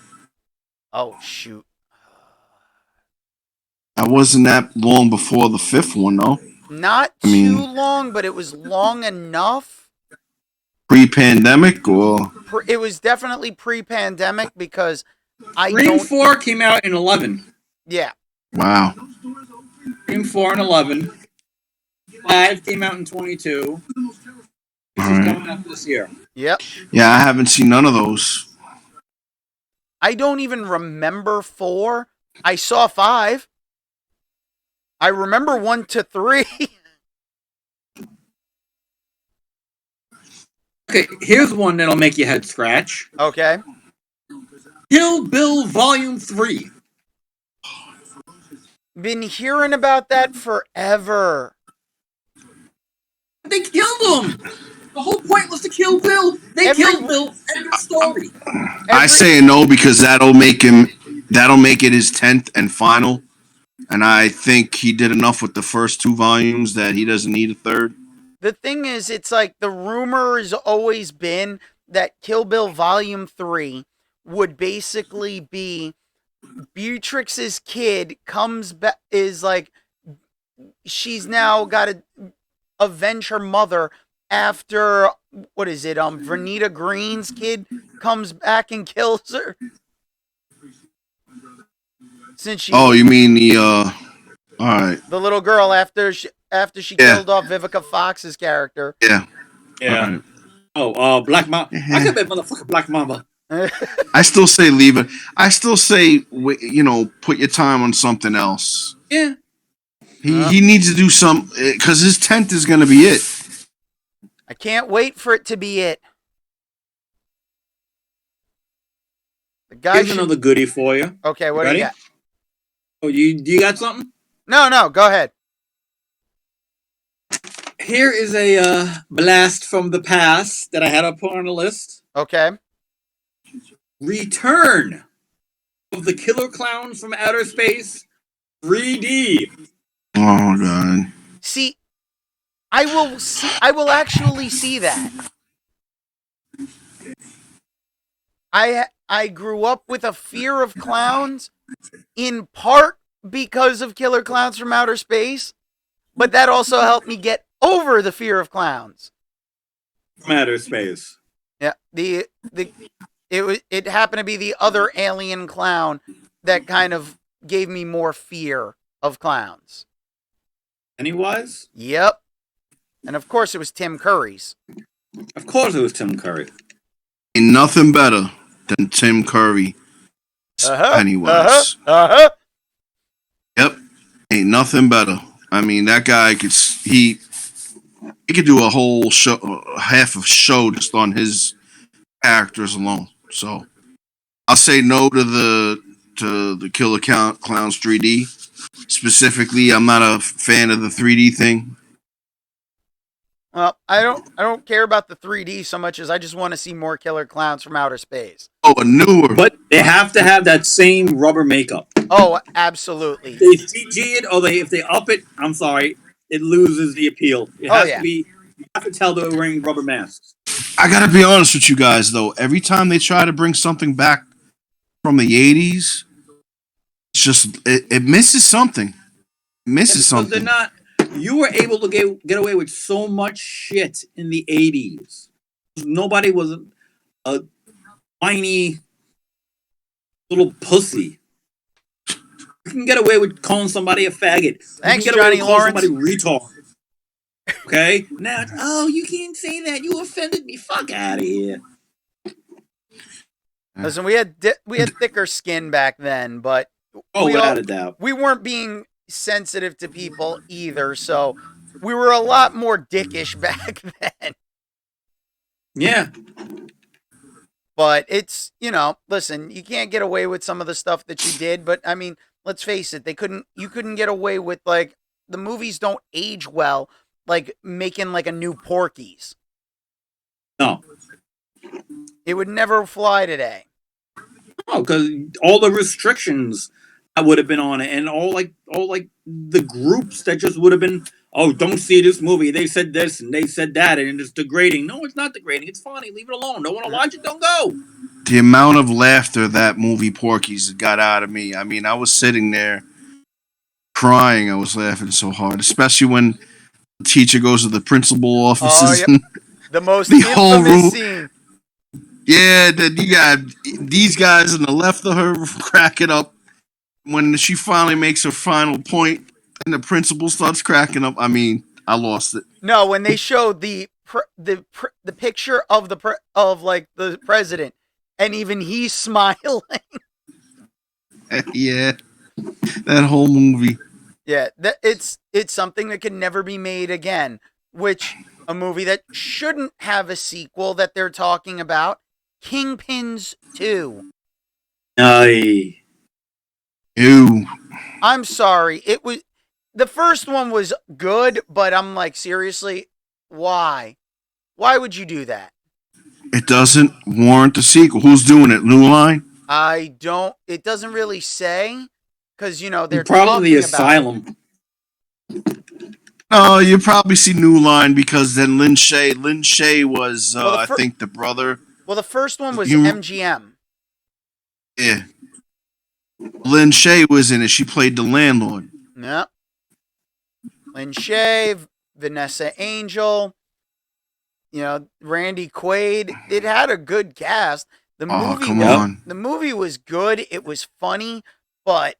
Oh, shoot. That wasn't that long before the 5th one, though. Not too long, but it was long enough. Pre-pandemic, or? It was definitely pre-pandemic because Scream 4 came out in 11. Yeah. Wow. Scream 4 in 11. 5 came out in 22. This is coming out this year. Yep. Yeah, I haven't seen none of those. I don't even remember 4. I saw 5. I remember 1 to 3. Okay, here's one that'll make your head scratch. Okay. Kill Bill Volume 3. Been hearing about that forever. They killed him. The whole point was to kill Bill. They killed Bill. End of story. I say no because that'll make it his 10th and final. And I think he did enough with the first 2 volumes that he doesn't need a third. The thing is, it's like the rumor has always been that Kill Bill Volume 3 would basically be Beatrix's kid comes back, is like, she's now got to avenge her mother after, what is it, Vernita Green's kid comes back and kills her. Since she, Oh, you mean the all right. the little girl after she killed off Vivica Fox's character. Yeah. Yeah. Right. Oh, Black Mamba. I could bet motherfucker Black Mamba. I still say leave it. I still say put your time on something else. Yeah. He needs to do some because his 10th is going to be it. I can't wait for it to be it. The guy Here's another goodie for you. Okay, what do you got? Oh, you got something? No, go ahead. Here is a blast from the past that I had up on the list. Okay. Return of the Killer Clowns from Outer Space 3D. Oh god. See, I will actually see that. I grew up with a fear of clowns, in part because of Killer Clowns from Outer Space, but that also helped me get over the fear of clowns. From Outer Space. Yeah, it happened to be the other alien clown that kind of gave me more fear of clowns. Pennywise? Yep. And of course it was Tim Curry's. Of course it was Tim Curry. Ain't nothing better than Tim Curry. Pennywise. Yep. Ain't nothing better. I mean, that guy he could do a whole show, half a show just on his characters alone. So I'll say no to the Killer Clowns 3D. Specifically, I'm not a fan of the 3D thing. Well, I don't care about the 3D so much as I just want to see more Killer Clowns from Outer Space. Oh, a newer. But they have to have that same rubber makeup. Oh, absolutely. If they CG it or if they up it, I'm sorry, it loses the appeal. It has to be. You have to tell they're wearing rubber masks. I gotta be honest with you guys though. Every time they try to bring something back from the 80s, it's just it misses something. It misses something. They're not. You were able to get away with so much shit in the 80s. Nobody was a whiny little pussy. You can get away with calling somebody a faggot. Thanks, you can get Johnny away with calling Lawrence. somebody retard. Okay? Now, you can't say that. You offended me. Fuck out of here. Listen, we had thicker skin back then, but without a doubt, we weren't being sensitive to people either, so we were a lot more dickish back then. Yeah. But it's, listen, you can't get away with some of the stuff that you did, but I mean, let's face it, you couldn't get away with, like, the movies don't age well, like making like a new Porky's. No. It would never fly today. No, because all the restrictions that would have been on it, and all the groups that just would have been, oh, don't see this movie. They said this and they said that, and it's degrading. No, it's not degrading. It's funny. Leave it alone. Don't want to watch it. Don't go. The amount of laughter that movie Porky's got out of me. I mean, I was sitting there crying. I was laughing so hard, especially when the teacher goes to the principal offices. Oh, yep. The most infamous scene. Yeah, that you got these guys on the left of her cracking up when she finally makes her final point, and the principal starts cracking up. I mean, I lost it. No, when they showed the picture of the president, and even he's smiling. Yeah, that whole movie. Yeah, it's something that can never be made again. Which a movie that shouldn't have a sequel that they're talking about, Kingpins 2. Aye. Ew. I'm sorry. The first one was good, but I'm like, seriously, why? Why would you do that? It doesn't warrant a sequel. Who's doing it? New Line? It doesn't really say, because, they're Probably the talking about it. Asylum. No, you probably see New Line because then Lin Shay was, I think, the brother. Well, the first one was You- MGM. Yeah. Lin Shay was in it. She played the landlord. Yep. Lin Shay, Vanessa Angel, Randy Quaid. It had a good cast. The movie was good. It was funny, but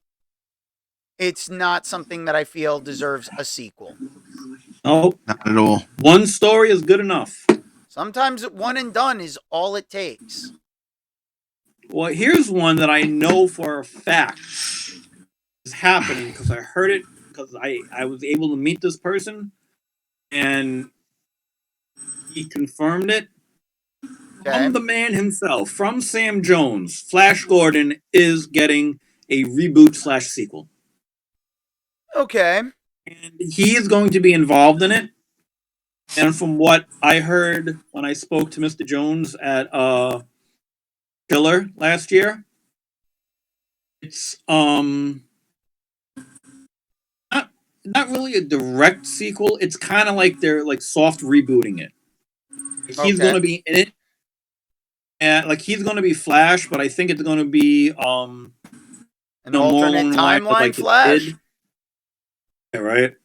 it's not something that I feel deserves a sequel. No, Not at all. one story is good enough. Sometimes one and done is all it takes. Well, here's one that I know for a fact is happening because I heard it because I was able to meet this person and he confirmed it. Okay. From the man himself, from Sam Jones, Flash Gordon is getting a reboot / sequel. Okay. And he is going to be involved in it. And from what I heard when I spoke to Mr. Jones at Killer last year, it's not really a direct sequel. It's kind of like they're like soft rebooting it. He's going to be in it, and like he's going to be Flash, but I think it's going to be an alternate timeline Flash. Yeah, right.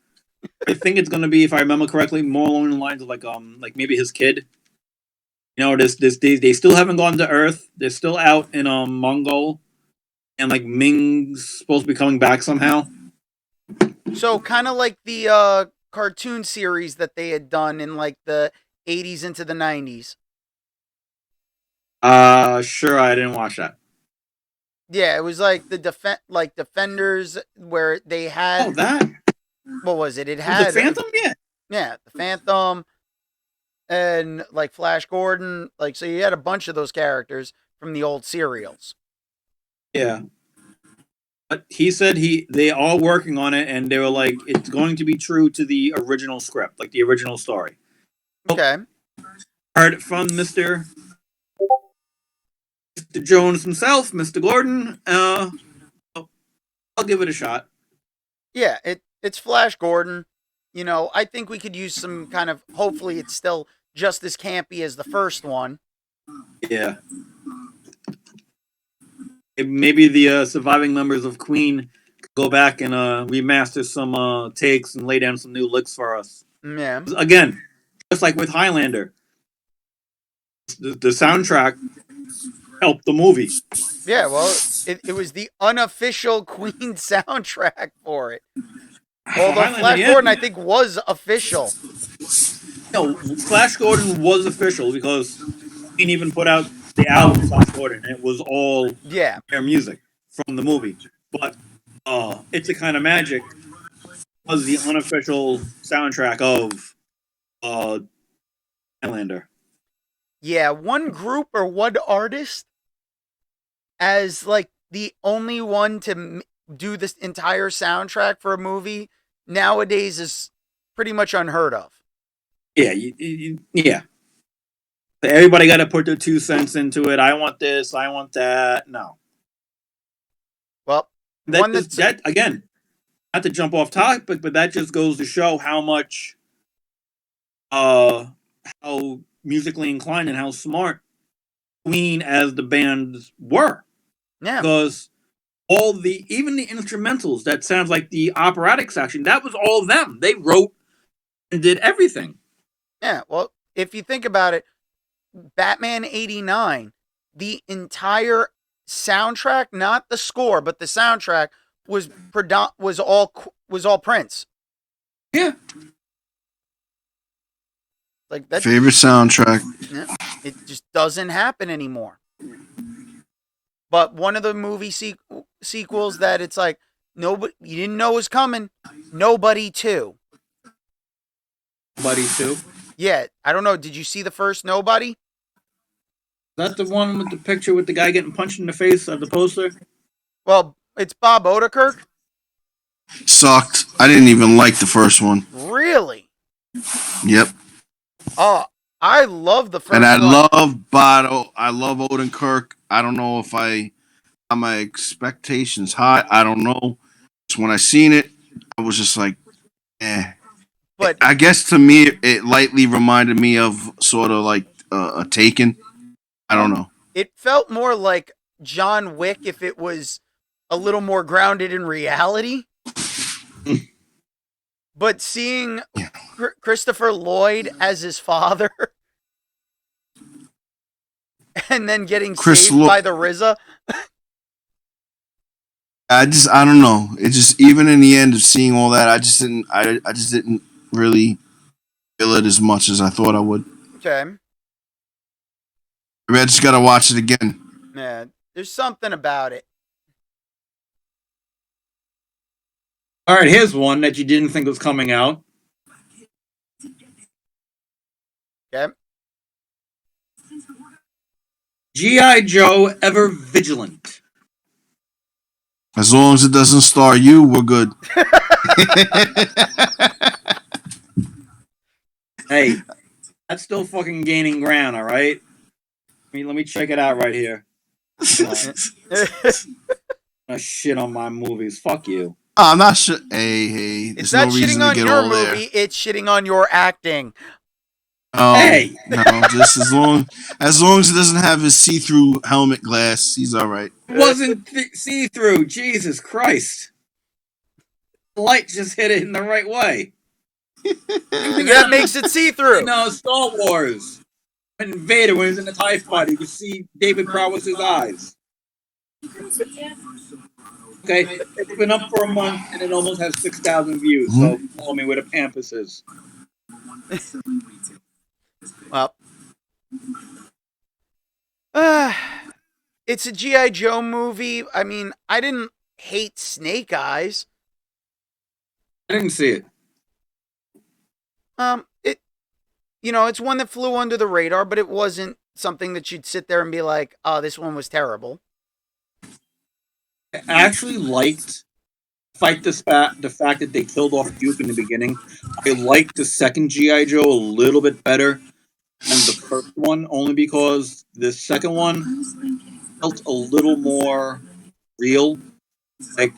I think it's going to be, if I remember correctly, more along the lines of like maybe his kid. They still haven't gone to Earth. They're still out in Mongol, and like Ming's supposed to be coming back somehow. So kind of like the cartoon series that they had done in like the 80s into the 90s. Sure, I didn't watch that. Yeah, it was like the Defenders, where they had that. What was it? It had the Phantom, yeah, the Phantom, and like Flash Gordon. Like, so you had a bunch of those characters from the old serials. Yeah. But he said they are working on it, and they were like, it's going to be true to the original script, like the original story. Okay. Heard it from Mr. Jones himself, Mr. Gordon. I'll give it a shot. Yeah, it's Flash Gordon. I think we could use some kind of. Hopefully, it's still just as campy as the first one. Yeah. Maybe the surviving members of Queen go back and remaster some takes and lay down some new licks for us. Yeah. Again, just like with Highlander, the soundtrack helped the movie. Yeah, well, it was the unofficial Queen soundtrack for it. Although Flash Gordon, I think, was official. No, Flash Gordon was official because Queen even put out the album Flash Gordon, and it was all their music from the movie. But It's a Kind of Magic was the unofficial soundtrack of Highlander. Yeah, one group or one artist as like the only one to do this entire soundtrack for a movie nowadays is pretty much unheard of. Yeah, yeah. Everybody got to put their 2 cents into it. I want this. I want that. No. Well, that again, not to jump off topic, but that just goes to show how much, how musically inclined and how smart Queen as the band were. Yeah. Because even the instrumentals, that sounds like the operatic section, that was all them. They wrote and did everything. Yeah, well, if you think about it, Batman 89, the entire soundtrack, not the score, but the soundtrack was all Prince. Yeah. Like that favorite soundtrack. Yeah, it just doesn't happen anymore. But one of the movie sequels that it's like nobody, you didn't know was coming. Nobody 2. Nobody 2. Yeah, I don't know. Did you see the first Nobody? That's the one with the picture with the guy getting punched in the face of the poster. Well, it's Bob Odenkirk. Sucked. I didn't even like the first one. Really? Yep. Oh, I love the first And I one. love Botto. I love Odenkirk. I don't know if my expectations high. I don't know. Just when I seen it, I was just like, eh. But I guess to me, it lightly reminded me of sort of like a Taken. I don't know. it felt more like John Wick if it was a little more grounded in reality. But seeing Yeah. Christopher Lloyd as his father and then getting saved by the RZA. I don't know. It just, even in the end of seeing all that, I just didn't really feel it as much as I thought I would. Okay. Maybe I just gotta watch it again. Yeah, there's something about it. All right, here's one that you didn't think was coming out. Okay. G.I. Joe Ever Vigilant. As long as it doesn't star you, we're good. Hey, that's still fucking gaining ground, all right? Let me check it out right here. Shit on my movies. Fuck you. I'm not sure. Hey, It's there's not no reason shitting to on get your all movie, there. it's shitting on your acting. Oh, Hey! no, just as long as it doesn't have his see-through helmet glass, he's all right. It wasn't see-through. Jesus Christ. The light just hit it in the right way. That makes it see-through. No, Star Wars. When Vader was in the TIE fighter, you could see David Prowse's eyes. Okay, it's been up for a month and it almost has 6,000 views. So follow me where the Pampas is. Well, it's a G.I. Joe movie. I mean, I didn't hate Snake Eyes. I didn't see it. It's one that flew under the radar, but it wasn't something that you'd sit there and be like, "Oh, this one was terrible." I actually liked the fact that they killed off Duke in the beginning. I liked the second G.I. Joe a little bit better than the first one, only because the second one felt a little more real. Like,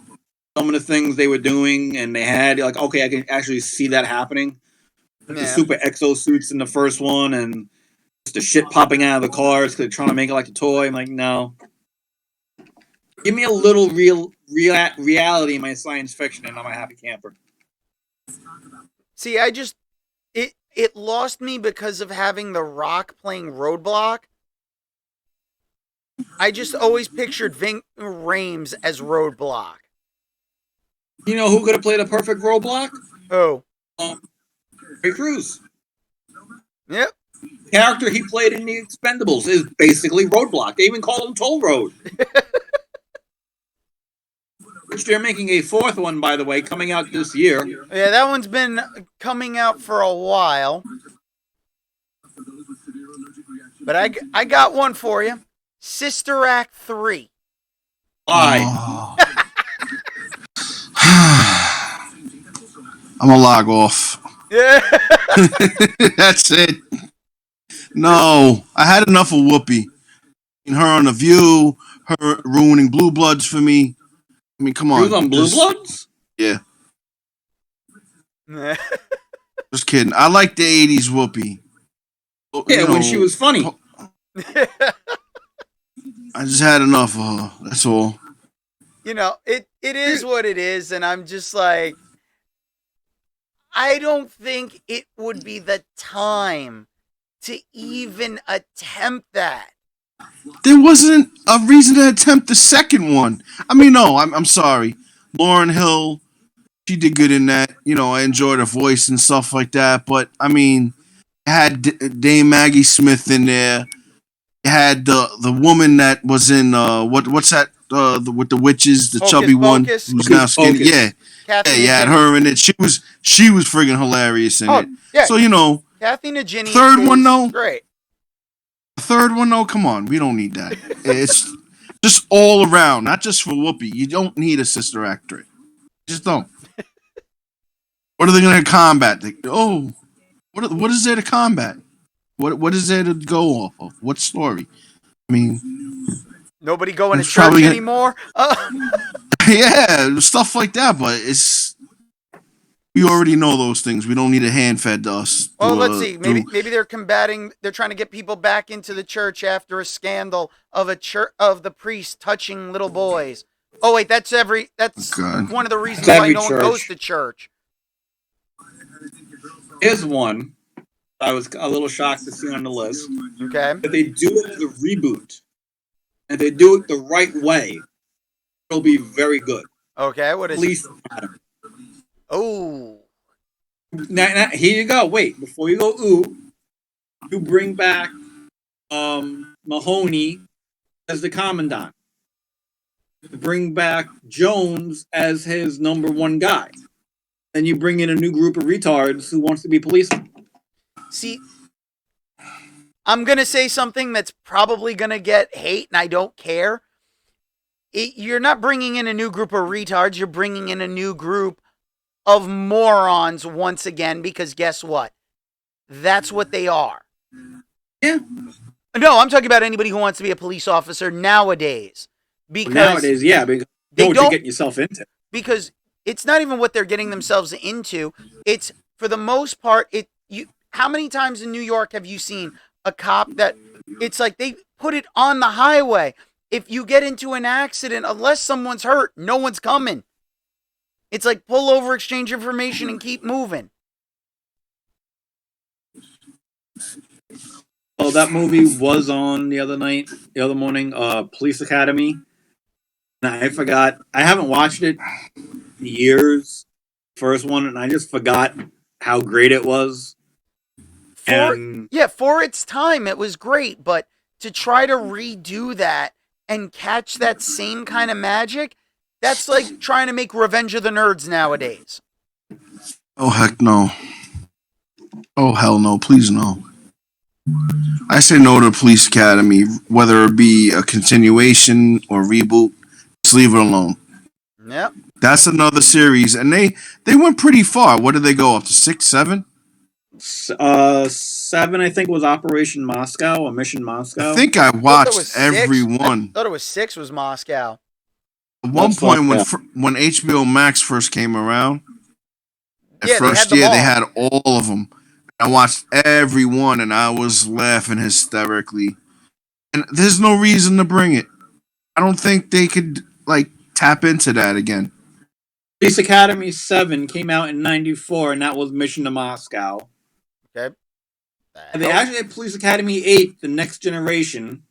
some of the things they were doing, and they had, like, okay, I can actually see that happening. Like the super exosuits in the first one, and just the shit popping out of the cars because they're trying to make it like a toy. I'm like, no. Give me a little reality in my science fiction, and I'm a happy camper. See, it lost me because of having The Rock playing Roadblock. I just always pictured Ving Rhames as Roadblock. You know who could have played a perfect Roadblock? Oh. Terry Crews. Yep. The character he played in The Expendables is basically Roadblock. They even call him Toll Road. Which they're making a fourth one, by the way, coming out this year. Yeah, that one's been coming out for a while. But I got one for you. Sister Act 3. Why? Oh. I'm gonna log off. Yeah. That's it. No, I had enough of Whoopi. Her on The View, her ruining Blue Bloods for me. I mean, come on. She was on Blue Bloods? Yeah. Just kidding. I like the 80s Whoopi. Yeah, when she was funny. I just had enough of her. That's all. It is what it is, and I'm just like, I don't think it would be the time to even attempt that. There wasn't a reason to attempt the second one. I mean, no, I'm sorry. Lauryn Hill, she did good in that. I enjoyed her voice and stuff like that. But, I mean, it had Dame Maggie Smith in there. It had the woman that was in, what's that, with the witches, the Hocus chubby one Pocus? who's now skinny. Yeah. Kathy Yeah, you had her in it. She was friggin' hilarious in it. Yeah. So, Kathy Najimy Third is one, though. great. Third one, though. Come on, we don't need that. It's just all around, not just for Whoopi. You don't need a sister actor. Just don't. What are they going to combat? What is there to combat? What is there to go off of? What story? I mean, Nobody going to it's church probably anymore. yeah, stuff like that. But we already know those things. We don't need a hand fed to us. Well, let's see. Maybe they're combating. They're trying to get people back into the church after a scandal of the priest touching little boys. Oh wait, that's God. one of the reasons It's why every no one church. goes to church. Here's one I was a little shocked to see on the list. Okay. If they do it as a reboot, and they do it the right way, it'll be very good. Okay. What is it? Police. Oh. Now, here you go. Wait, before you go, you bring back Mahoney as the commandant. Bring back Jones as his number one guy. Then you bring in a new group of retards who wants to be policemen. See, I'm going to say something that's probably going to get hate, and I don't care. You're not bringing in a new group of retards. You're bringing in a new group of morons once again, because guess what? That's what they are. Yeah. No, I'm talking about anybody who wants to be a police officer nowadays. Because nowadays, yeah, because you know what you're getting yourself into. Because it's not even what they're getting themselves into. It's, for the most part, how many times in New York have you seen a cop that it's like they put it on the highway? If you get into an accident, unless someone's hurt, no one's coming. It's like pull over, exchange information, and keep moving. Oh, that movie was on the other morning, Police Academy. And I forgot. I haven't watched it in years. First one, and I just forgot how great it was. For its time, it was great, but to try to redo that and catch that same kind of magic, that's like trying to make Revenge of the Nerds nowadays. Oh, heck no. Oh, hell no. Please no. I say no to Police Academy, whether it be a continuation or reboot. Just leave it alone. Yep. That's another series, and they went pretty far. What did they go up to 6, 7? 7, I think, was Operation Moscow or Mission Moscow. I think I watched every one. I thought it was 6 was Moscow. At one point, when HBO Max first came around, first year they had all of them. I watched every one, and I was laughing hysterically. And there's no reason to bring it. I don't think they could tap into that again. Police Academy 7 came out in '94, and that was Mission to Moscow. Okay. And they actually had Police Academy 8, The Next Generation,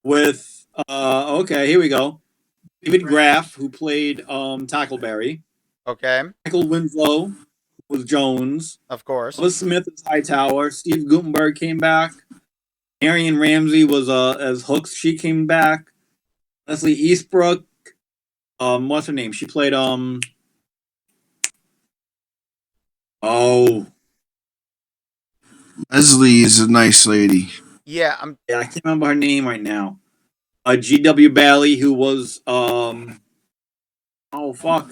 with here we go. David Graff, who played Tackleberry. Okay. Michael Winslow, who was Jones. Of course. Ellis Smith as Hightower. Steve Guttenberg came back. Marion Ramsey was as Hooks. She came back. Leslie Eastbrook. What's her name? She played Leslie is a nice lady. Yeah, I can't remember her name right now. G.W. Bailey, who was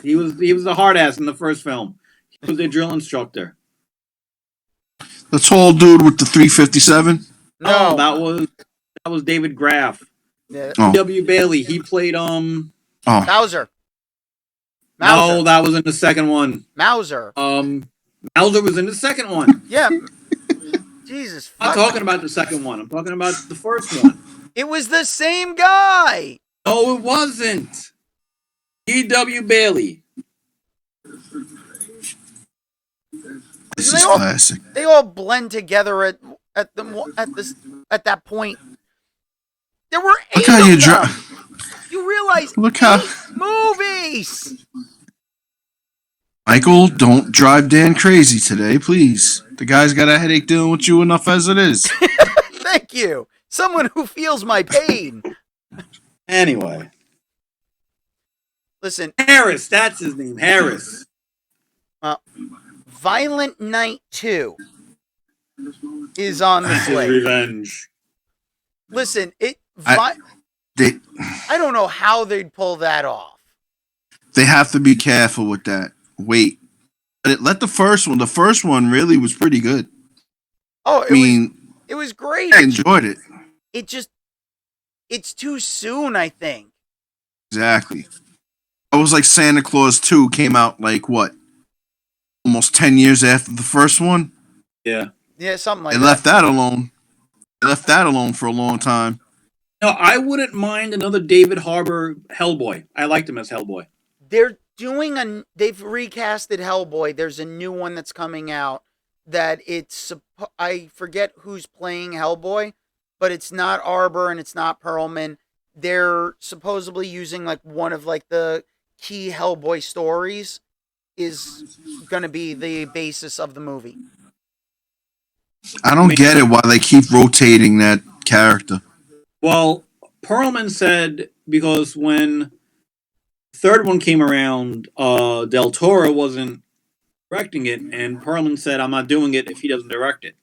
he was a hard ass in the first film. He was a drill instructor. The tall dude with the 357? No, that was David Graff. Yeah. G.W. Bailey, he played Mauser. No, that was in the second one. Mauser. Mauser was in the second one. Yeah. Jesus. I'm not talking about the second one. I'm talking about the first one. It was the same guy. No, it wasn't. G.W. Bailey. This is classic. They all blend together at that point. There were 8 of them. You realize Look how 8 movies. Michael, don't drive Dan crazy today, please. The guy's got a headache dealing with you enough as it is. Thank you. Someone who feels my pain. Anyway. Listen. Harris, that's his name. Harris. Violent Night 2. is on the His slate. revenge. Listen, I- They I don't know how they'd pull that off. they have to be careful with that. Wait, let the first one. The first one really was pretty good. Oh, I mean, it was great. I enjoyed it. It's too soon, I think. Exactly. It was like Santa Claus 2 came out like what? Almost 10 years after the first one. Yeah. Yeah, something like They that. left that alone. They left that alone for a long time. No, I wouldn't mind another David Harbour Hellboy. I liked him as Hellboy. They've recasted Hellboy. There's a new one that's coming out that I forget who's playing Hellboy, but it's not Arbor and it's not Perlman. They're supposedly using like one of like the key Hellboy stories is going to be the basis of the movie. I don't get it why they keep rotating that character. Well, Perlman said because when the third one came around, Del Toro wasn't directing it, and Perlman said, "I'm not doing it if he doesn't direct it."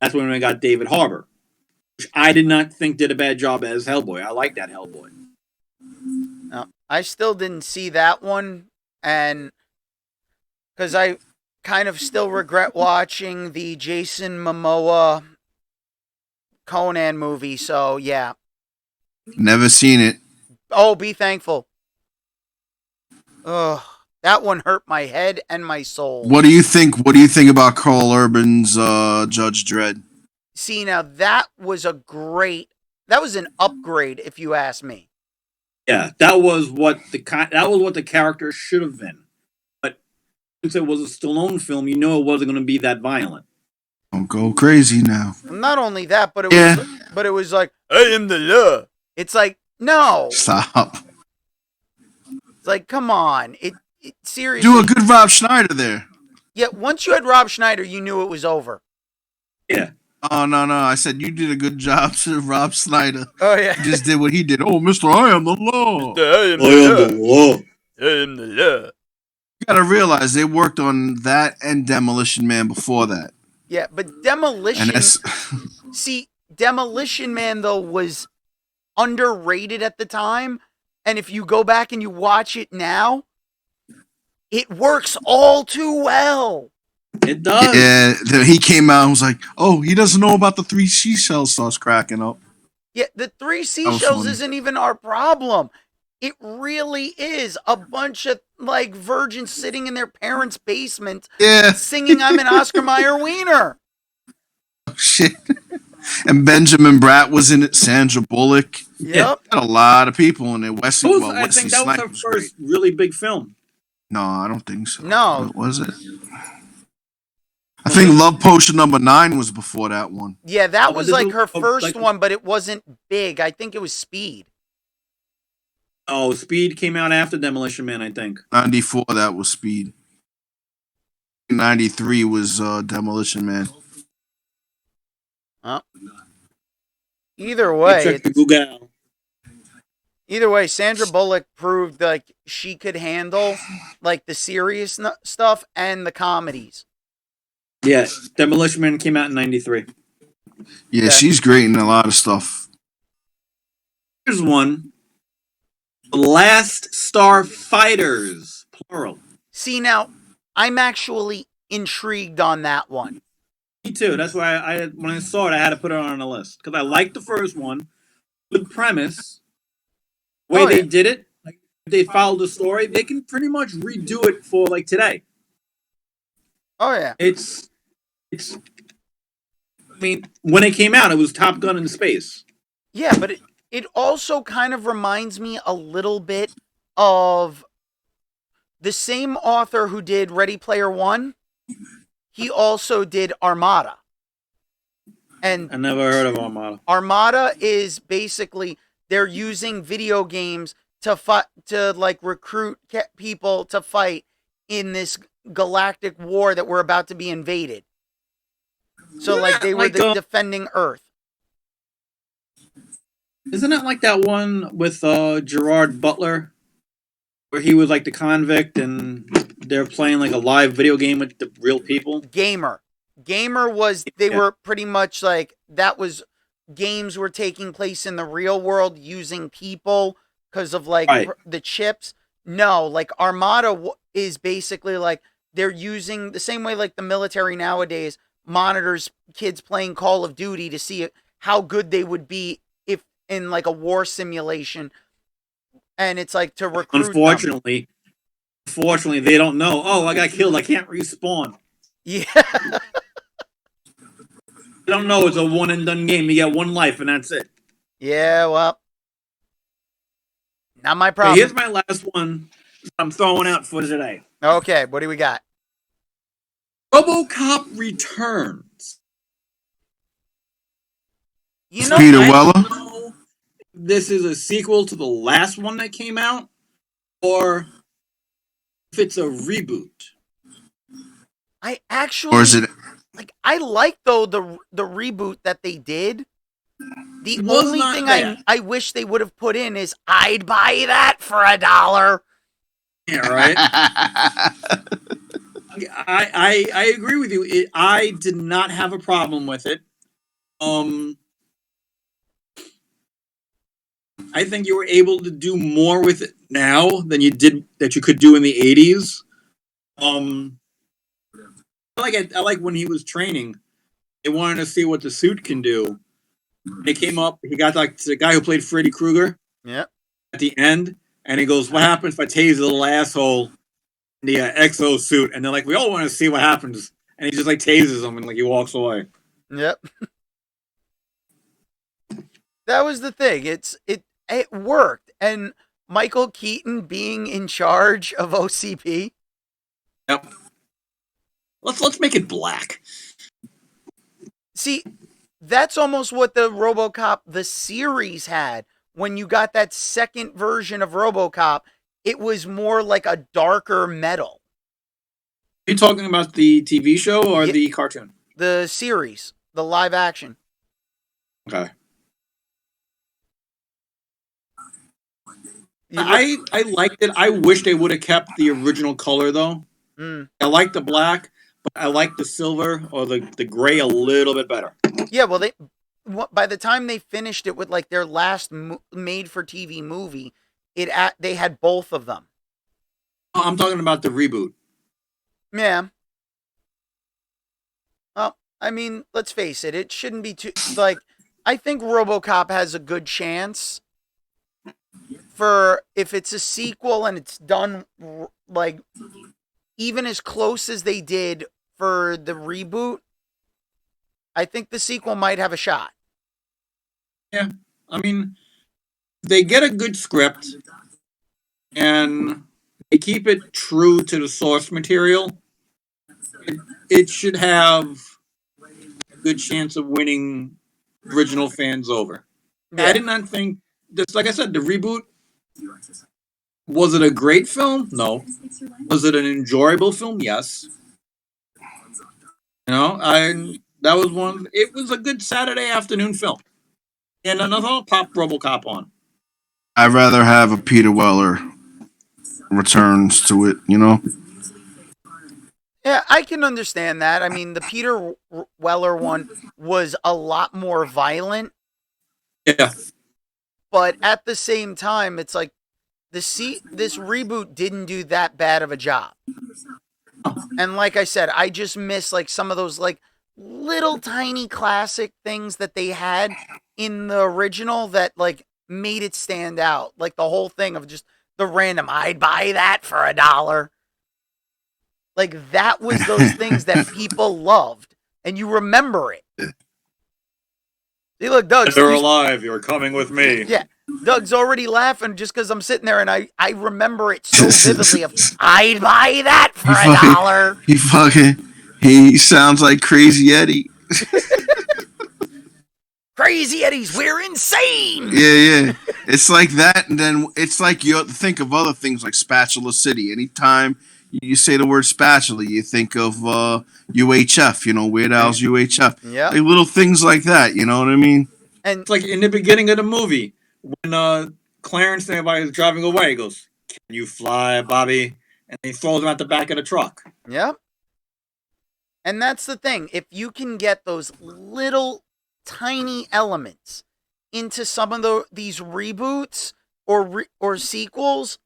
That's when we got David Harbour, which I did not think did a bad job as Hellboy. I like that Hellboy. No, I still didn't see that one, and because I kind of still regret watching the Jason Momoa Conan movie. So yeah. Never seen it. Oh, be thankful. Ugh, that one hurt my head and my soul. What do you think? What do you think about Carl Urban's Judge Dredd? See, now that was an upgrade, if you ask me. Yeah, that was what the character should have been. But since it was a Stallone film, you know it wasn't going to be that violent. Don't go crazy now. Not only that, but Yeah. it was like, I am the law. It's like, no. Stop. It's like, come on. It seriously. Do a good Rob Schneider there. Yeah, once you had Rob Schneider, you knew it was over. Yeah. Oh no! I said you did a good job to Rob Schneider. Oh yeah. You just did what he did. Oh, Mister, I am the law. I am the law. I am the law. You gotta realize they worked on that and Demolition Man before that. Yeah, but Demolition. And that's See, Demolition Man though was underrated at the time, and if you go back and you watch it now, it works all too well. It does. Yeah, he came out and was like, "Oh, he doesn't know about the 3 seashells." Starts cracking up. Yeah, the 3 seashells isn't even our problem. It really is a bunch of like virgins sitting in their parents' basement, Yeah, singing "I'm an Oscar Mayer wiener." shit. And Benjamin Bratt was in it. Sandra Bullock. Yep. Got a lot of people in it. Wesley, I think that was her Snipes first really big film. No, I don't think so. No. What was it? I think Love Potion #9 was before that one. Yeah, that Oh, was this like is- her oh, first like- one, but it wasn't big. I think it was Speed. Oh, Speed came out after Demolition Man, I think. 94, that was Speed. 93 was Demolition Man. Either way, Check the Google. either way, Sandra Bullock proved like she could handle like the serious stuff and the comedies. Yeah, Demolition Man came out in 93. Yeah, Yeah. she's great in a lot of stuff. Here's one. The Last Star Fighters, plural. See, now I'm actually intrigued on that one. Me too. That's why when I saw it, I had to put it on the list because I liked the first one. Good premise. The way Oh, they yeah. did it, like if they followed the story, they can pretty much redo it for like today. Oh yeah. It's. I mean, when it came out, it was Top Gun in space. Yeah, but it also kind of reminds me a little bit of the same author who did Ready Player One. He also did Armada. And I never heard of Armada. Armada is basically they're using video games to like recruit people to fight in this galactic war that we're about to be invaded. So like they were defending Earth. Isn't it like that one with Gerard Butler, where he was like the convict and they're playing like a live video game with the real people? Gamer. Gamer was, they were pretty much like, that was, games were taking place in the real world using people because of like Right. the chips. No, like Armada is basically like, they're using the same way like the military nowadays monitors kids playing Call of Duty to see how good they would be if in like a war simulation. And it's like to recruit them. Unfortunately, they don't know. Oh, I got killed. I can't respawn. Yeah. They don't know it's a one and done game. You get one life, and that's it. Yeah, well, not my Okay, problem. here's my last one I'm throwing out for today. Okay, what do we got? RoboCop Returns. You know, Peter I Weller. don't know if this is a sequel to the last one that came out, or if it's a reboot. I actually, Or is it? like, I like though the reboot that they did. The It was only not thing bad. I wish they would have put in is I'd buy that for $1. Yeah, right. I agree with you. I did not have a problem with it. I think you were able to do more with it now than you could do in the 80s. I like when he was training. They wanted to see what the suit can do. They came up. He got like the guy who played Freddy Krueger. Yep. At the end, and he goes, "What happens if I tase the little asshole in the exo suit?" And they're like, "We all want to see what happens." And he just like tases him and like he walks away. Yep. That was the thing. It worked, and Michael Keaton being in charge of OCP. Yep. Let's make it black. See, that's almost what the RoboCop the series had. When you got that second version of RoboCop, it was more like a darker metal. Are you talking about the TV show or the cartoon? The series, the live action. Okay. I liked it. I wish they would have kept the original color though. I like the black, but I like the silver or the gray a little bit better. Yeah, well, by the time they finished it with like their last made-for-TV movie, they had both of them. I'm talking about the reboot. Yeah. Well, I mean, let's face it. It shouldn't be too like. I think RoboCop has a good chance for if it's a sequel and it's done like even as close as they did for the reboot. I think the sequel might have a shot. Yeah, I mean, they get a good script and they keep it true to the source material. It should have a good chance of winning original fans over. Yeah. I did not think, just like I said, the reboot, was it a great film? No. Was it an enjoyable film? Yes. You know, that was one. It was a good Saturday afternoon film, and another pop RoboCop on. I'd rather have a Peter Weller returns to it. Yeah, I can understand that. I mean, the Peter Weller one was a lot more violent. Yeah. But at the same time, it's like this reboot didn't do that bad of a job. And like I said, I just miss like some of those like little tiny classic things that they had in the original that like made it stand out. Like the whole thing of just the random, I'd buy that for $1. Like that was those things that people loved and you remember it. See, look, Doug. They're alive. You're coming with me. Yeah. Doug's already laughing just because I'm sitting there and I remember it so vividly of I'd buy that for $1. He sounds like Crazy Eddie. Crazy Eddie's, we're insane. Yeah. It's like that, and then it's like you think of other things like Spatula City. Anytime you say the word spatula, you think of UHF, Weird Al's UHF. Yeah. Like little things like that, you know what I mean? And it's like in the beginning of the movie when Clarence and everybody is driving away, he goes, "Can you fly, Bobby?" And he throws him out the back of the truck. Yeah. And that's the thing. If you can get those little tiny elements into some of these reboots or sequels,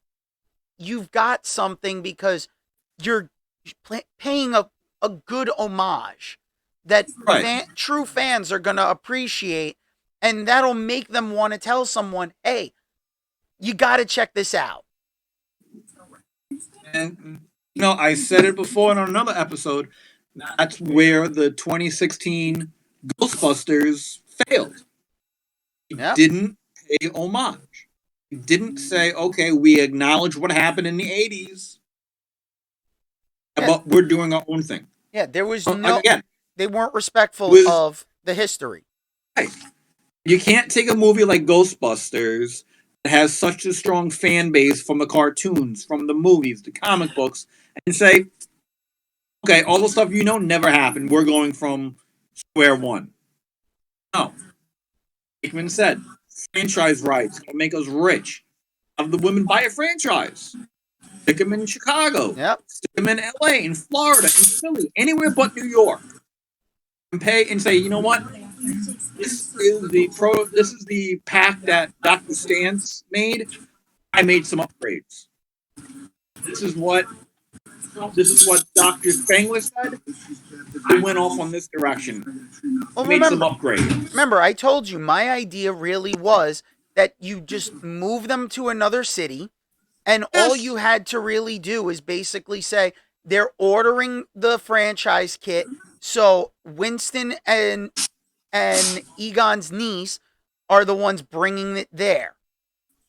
you've got something because you're paying a good homage that Right. true fans are going to appreciate, and that'll make them want to tell someone, hey, you got to check this out. And I said it before in another episode. That's where the 2016 Ghostbusters failed. It Yep. didn't pay homage. It didn't say, okay, we acknowledge what happened in the 80s, but we're doing our own thing. Yeah, there was Again, they weren't respectful of the history. Right. You can't take a movie like Ghostbusters that has such a strong fan base from the cartoons, from the movies, the comic books, and say, okay, all the stuff never happened. We're going from square one. No. Hickman said, franchise rights will make us rich. Have the women buy a franchise. Stick them in Chicago. Yep. Stick them in LA, in Florida, in Philly, anywhere but New York. And pay and say, you know what? This is the pack that Dr. Stantz made. I made some upgrades. This is what Dr. Spangler said. We went off on this direction. Well, made some upgrades. Remember, I told you my idea really was that you just move them to another city, and all you had to really do is basically say they're ordering the franchise kit, so Winston and Egon's niece are the ones bringing it there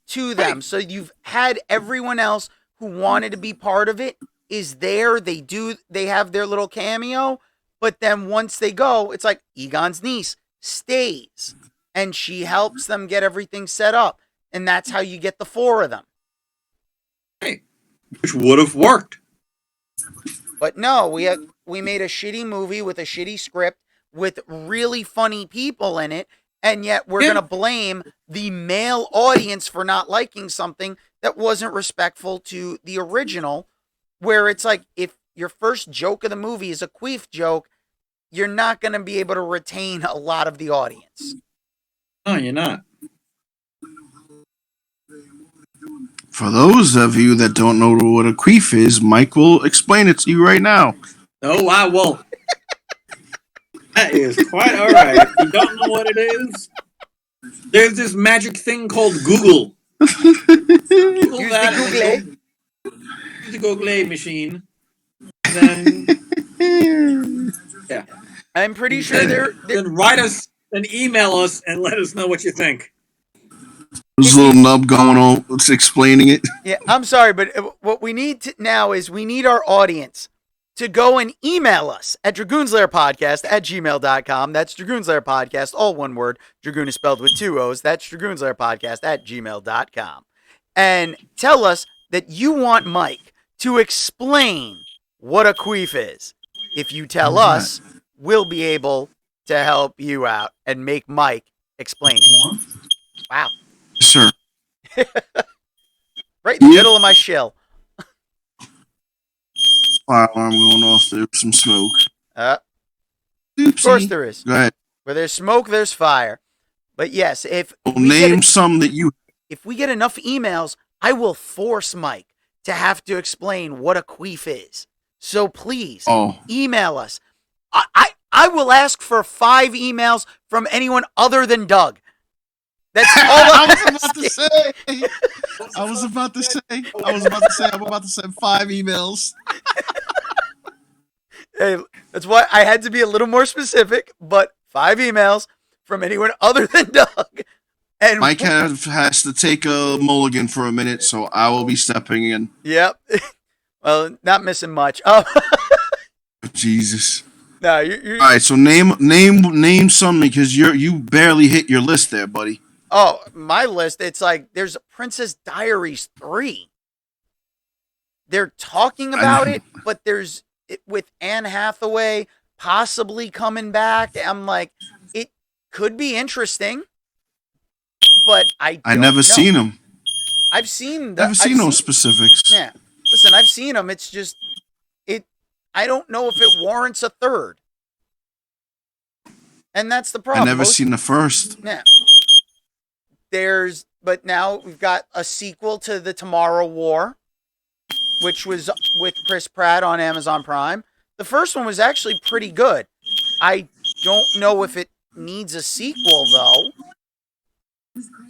to them. Right. So you've had everyone else who wanted to be part of it is there. They have their little cameo, but then once they go, it's like Egon's niece stays and she helps them get everything set up. And that's how you get the four of them. Hey, which would have worked. But no, we made a shitty movie with a shitty script with really funny people in it, and yet we're going to blame the male audience for not liking something that wasn't respectful to the original, where it's like, if your first joke of the movie is a queef joke, you're not going to be able to retain a lot of the audience. No, you're not. For those of you that don't know what a queef is, Mike will explain it to you right now. Oh, I won't. That is quite all right. If you don't know what it is, there's this magic thing called Google. Google Use that. the Google. Use the Google machine. Then, yeah. I'm pretty sure then write us and email us and let us know what you think. There's a little nub going on. It's explaining it. Yeah, I'm sorry, but what we need now is we need our audience to go and email us at dragoonslairpodcast@gmail.com. That's dragoonslairpodcast, all one word. Dragoon is spelled with 2 O's. That's dragoonslairpodcast@gmail.com. And tell us that you want Mike to explain what a queef is. If you tell us, we'll be able to help you out and make Mike explain it. Wow. Sure. Right in the middle of my shill. Fire alarm going off. There's some smoke. Of course there is. Go ahead. Where there's smoke, there's fire. But yes, if some that you. If we get enough emails, I will force Mike to have to explain what a queef is. So please email us. I will ask for 5 emails from anyone other than Doug. That's all I was about to say. I'm about to send 5 emails. Hey, that's why I had to be a little more specific, but 5 emails from anyone other than Doug. And Mike has to take a mulligan for a minute, so I will be stepping in. Yep. Well, not missing much. Jesus. No, you're... All right, so name something, because you barely hit your list there, buddy. Oh, my list, it's like there's Princess Diaries 3. They're talking about it, but there's with Anne Hathaway possibly coming back. I'm like, it could be interesting, but I never seen them. I've seen no specifics. Yeah. Listen, I've seen them. It's just I don't know if it warrants a third. And that's the I problem. never seen the first. Yeah. But now we've got a sequel to The Tomorrow War, which was with Chris Pratt on Amazon Prime. The first one was actually pretty good. I don't know if it needs a sequel, though.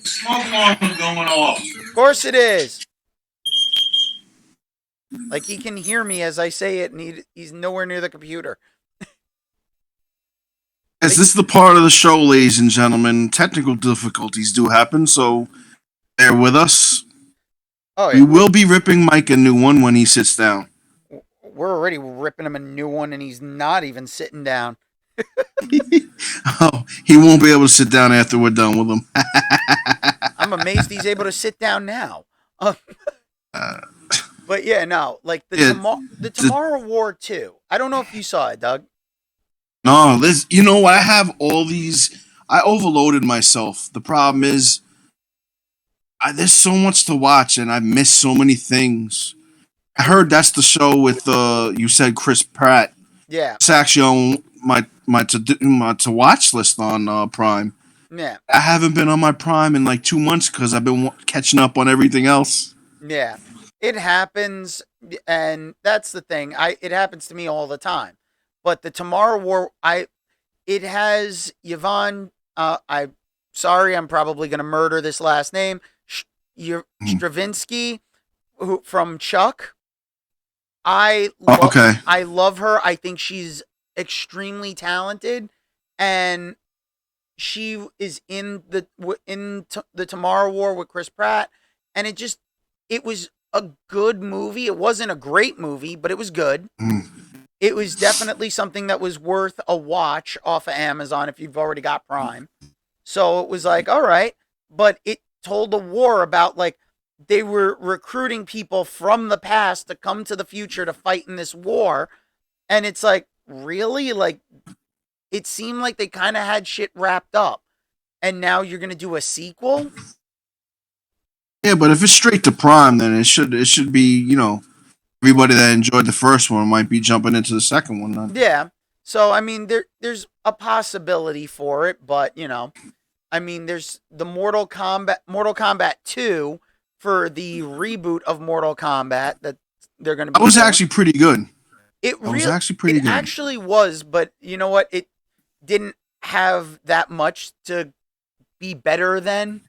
Smoke alarm going off. Of course it is. Like, he can hear me as I say it, and he's nowhere near the computer. Is this the part of the show, ladies and gentlemen? Technical difficulties do happen, so bear with us. Oh, We will be ripping Mike a new one when he sits down. We're already ripping him a new one, and he's not even sitting down. Oh, he won't be able to sit down after we're done with him. I'm amazed he's able to sit down now. But yeah, no, like the Tomorrow War 2. I don't know if you saw it, Doug. No, you know what? I have all these. I overloaded myself. The problem is, there's so much to watch, and I missed so many things. I heard that's the show with you said Chris Pratt. Yeah. It's actually on my to watch list on Prime. Yeah. I haven't been on my Prime in like 2 months because I've been catching up on everything else. Yeah. It happens, and that's the thing. It happens to me all the time. But the Tomorrow War, it has Yvonne. Sorry, I'm probably going to murder this last name. Stravinsky, who from Chuck. Okay. I love her. I think she's extremely talented, and she is in the Tomorrow War with Chris Pratt, and it was a good movie. It wasn't a great movie, but it was good. It was definitely something that was worth a watch off of Amazon if you've already got Prime. So it was like, all right, but it told a war about, like, they were recruiting people from the past to come to the future to fight in this war. And it's like, really? Like, it seemed like they kind of had shit wrapped up. And now you're going to do a sequel? Yeah, but if it's straight to Prime, then it should be, everybody that enjoyed the first one might be jumping into the second one. Then. Yeah. So, I mean, there's a possibility for it, but, I mean, there's the Mortal Kombat 2 for the reboot of Mortal Kombat that they're going to be That was doing. actually pretty good. It actually was, but you know what? It didn't have that much to be better than.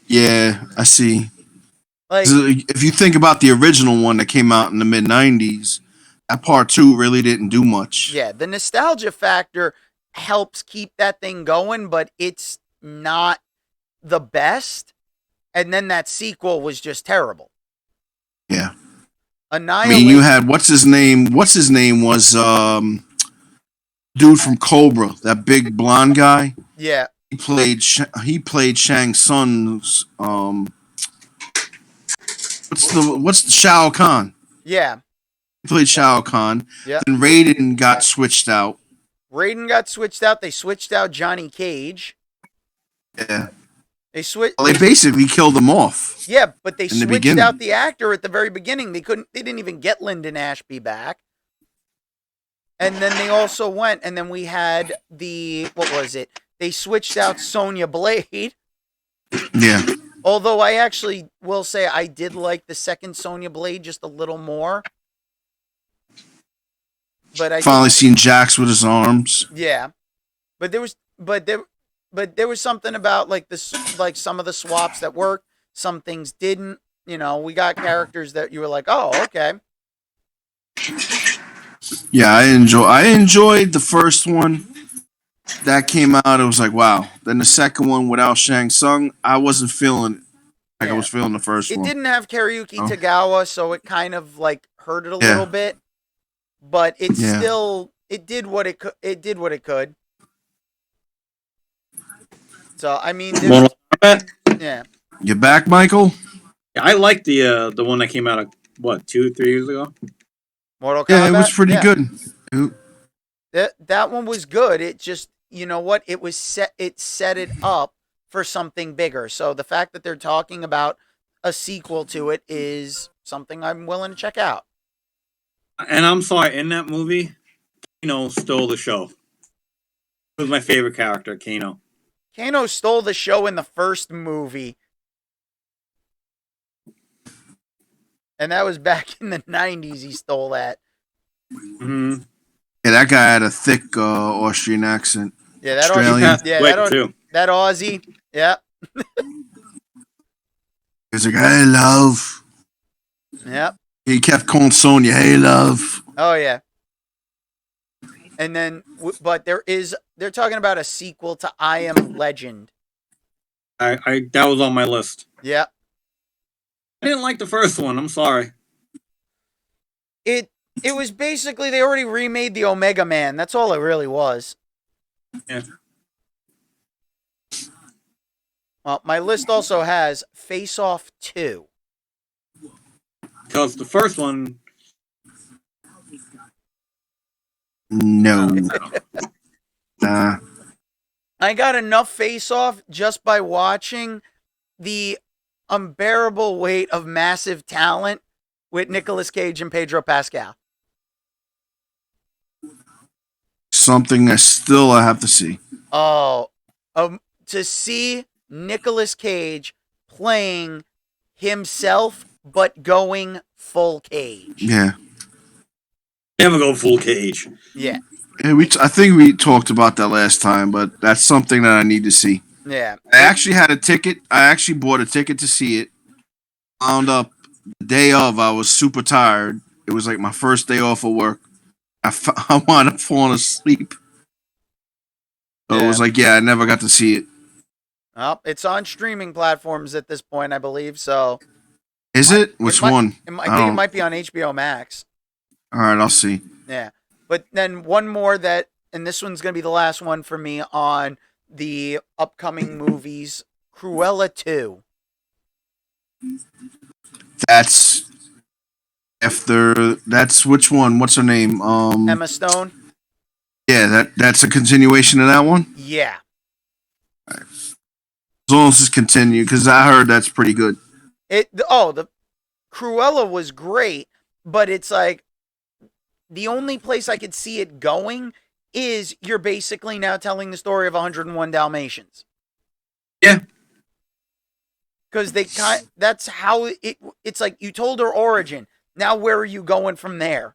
Yeah, I see. Like, if you think about the original one that came out in the mid '90s, that part 2 really didn't do much. Yeah, the nostalgia factor helps keep that thing going, but it's not the best. And then that sequel was just terrible. Yeah. Annihilation. I mean, you had what's his name? What's his name was dude from Cobra, that big blonde guy. Yeah. He played Shang Tsung's what's the Shao Kahn? Yeah. He played Shao Kahn. Yeah. Then Raiden got switched out. They switched out Johnny Cage. Yeah. They basically killed him off. Yeah, but they switched out the actor at the very beginning. They didn't even get Lyndon Ashby back. And then they also went, and then we had what was it? They switched out Sonya Blade. Yeah. Although I actually will say I did like the second Sonya Blade just a little more. But I finally seen Jax with his arms. Yeah. But there was something about like some of the swaps that worked, some things didn't. We got characters that you were like, "Oh, okay." Yeah, I enjoyed the first one. That came out, it was like, wow. Then the second one without Shang Tsung, I wasn't feeling it like I was feeling the first one. It didn't have Karuyuki Tagawa, so it kind of like hurt it a little bit. But it still did what it could. It did what it could. So I mean, yeah. You back, Michael? Yeah, I liked the one that came out 2-3 years ago. Mortal Kombat. Yeah, it was pretty good. That one was good. It just, you know what? It set it up for something bigger. So the fact that they're talking about a sequel to it is something I'm willing to check out. And I'm sorry, in that movie, Kano stole the show. He was my favorite character, Kano. Kano stole the show in the first movie. And that was back in the 90s he stole that. Mm-hmm. Yeah, that guy had a thick Austrian accent. Yeah, that Australian. that Aussie. Yeah. He's like, hey, love. Yep. He kept calling Sonya, hey, love. Oh, yeah. And then, but they're talking about a sequel to I Am Legend. I that was on my list. Yeah. I didn't like the first one. I'm sorry. It was basically they already remade the Omega Man. That's all it really was. Yeah. Well, my list also has Face Off 2. Because the first one, No. Nah. I got enough Face Off just by watching the unbearable weight of massive talent with Nicolas Cage and Pedro Pascal. Something I have to see. Oh, to see Nicolas Cage playing himself but going full Cage. Yeah. never go full Cage. Yeah. Yeah, I think we talked about that last time, but that's something that I need to see. Yeah. I actually had a ticket. I actually bought a ticket to see it. Wound up the day of, I was super tired. It was like my first day off of work. I wound up falling asleep. So it was like, yeah, I never got to see it. Well, it's on streaming platforms at this point, I believe. So, is it? Which one? I think it might be on HBO Max. All right, I'll see. Yeah, but then one more and this one's gonna be the last one for me on the upcoming movies. Cruella 2. That's after. That's which one? What's her name? Emma Stone. Yeah, that's a continuation of that one. Yeah. As long as it's continued, because I heard that's pretty good. The Cruella was great, but it's like the only place I could see it going is you're basically now telling the story of 101 Dalmatians. Yeah. Because that's how it's like you told her origin. Now where are you going from there?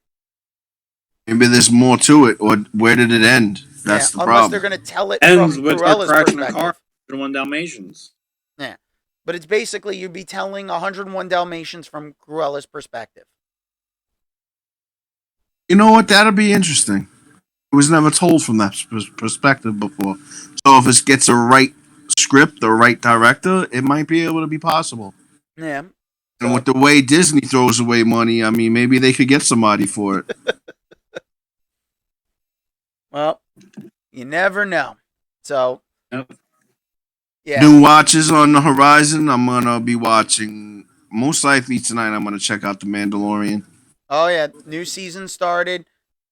Maybe there's more to it, or where did it end? That's the problem. Unless they're going to tell it Ends from with Cruella's her crashing a perspective. car. 101 Dalmatians. Yeah, but it's basically you'd be telling 101 Dalmatians from Cruella's perspective. You know what? That'll be interesting. It was never told from that perspective before. So if it gets a right script, the right director, it might be able to be possible. Yeah. And with the way Disney throws away money, I mean, maybe they could get somebody for it. Well, you never know. So, Yep. Yeah. New watches on the horizon. I'm gonna be watching. Most likely tonight, I'm gonna check out The Mandalorian. Oh yeah, new season started.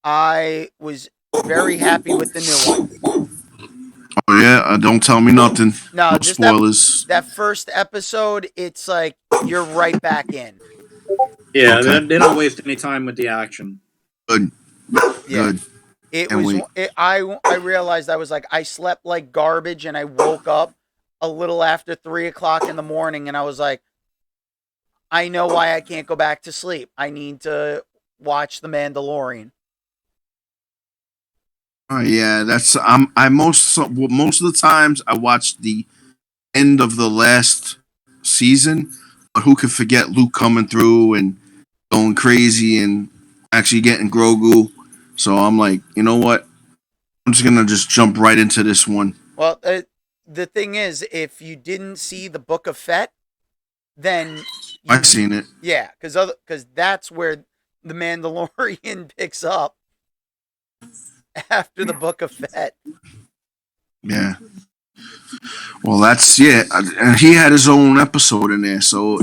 I was very happy with the new one. Oh yeah, don't tell me nothing. No, just spoilers. That first episode, it's like you're right back in. Yeah, Okay. they don't waste any time with the action. Good. Yeah. Good. It was. I realized I was like I slept like garbage, and I woke up a little after 3:00 in the morning, and I was like, I know why I can't go back to sleep. I need to watch The Mandalorian. Yeah, that's most of the times I watch the end of the last season, but who could forget Luke coming through and going crazy and actually getting Grogu? So I'm like, you know what? I'm just gonna jump right into this one. Well, the thing is, if you didn't see the Book of Fett, then I've seen it. Yeah, because that's where the Mandalorian picks up after the Book of Fett. Yeah. Well, and he had his own episode in there, so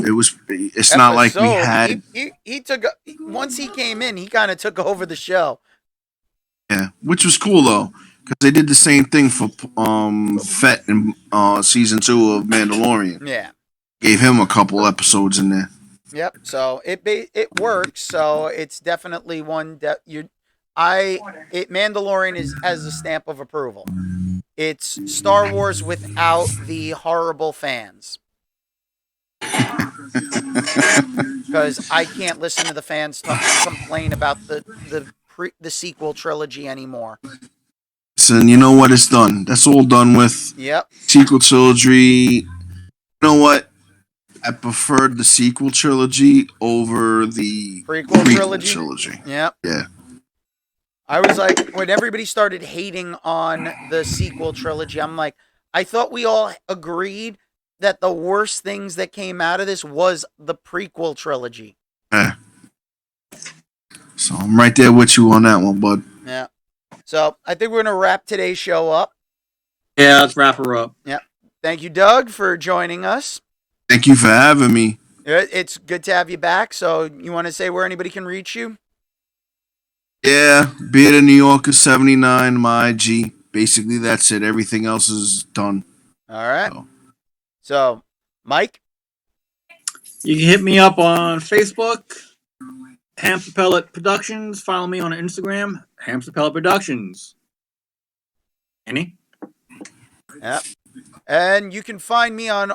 it's not like we had. He took once he came in, he kind of took over the show. Yeah, which was cool though, because they did the same thing for Fett in season 2 of Mandalorian. Yeah, gave him a couple episodes in there. Yep. So it works. So it's definitely one that Mandalorian is as a stamp of approval. It's Star Wars without the horrible fans. Because I can't listen to the fans complain about the sequel trilogy anymore. So you know what? It's done. That's all done with. Yep. Sequel trilogy. You know what? I preferred the sequel trilogy over the Prequel trilogy. Yep. Yeah. I was like, when everybody started hating on the sequel trilogy, I'm like, I thought we all agreed that the worst things that came out of this was the prequel trilogy. Yeah. So I'm right there with you on that one, bud. Yeah. So I think we're going to wrap today's show up. Yeah, let's wrap her up. Yeah. Thank you, Doug, for joining us. Thank you for having me. It's good to have you back. So you want to say where anybody can reach you? Yeah, Beard in New York is 79, my IG. Basically, that's it. Everything else is done. All right. So, Mike? You can hit me up on Facebook, Hamster Pellet Productions. Follow me on Instagram, Hamster Pellet Productions. Any? Yep. And you can find me on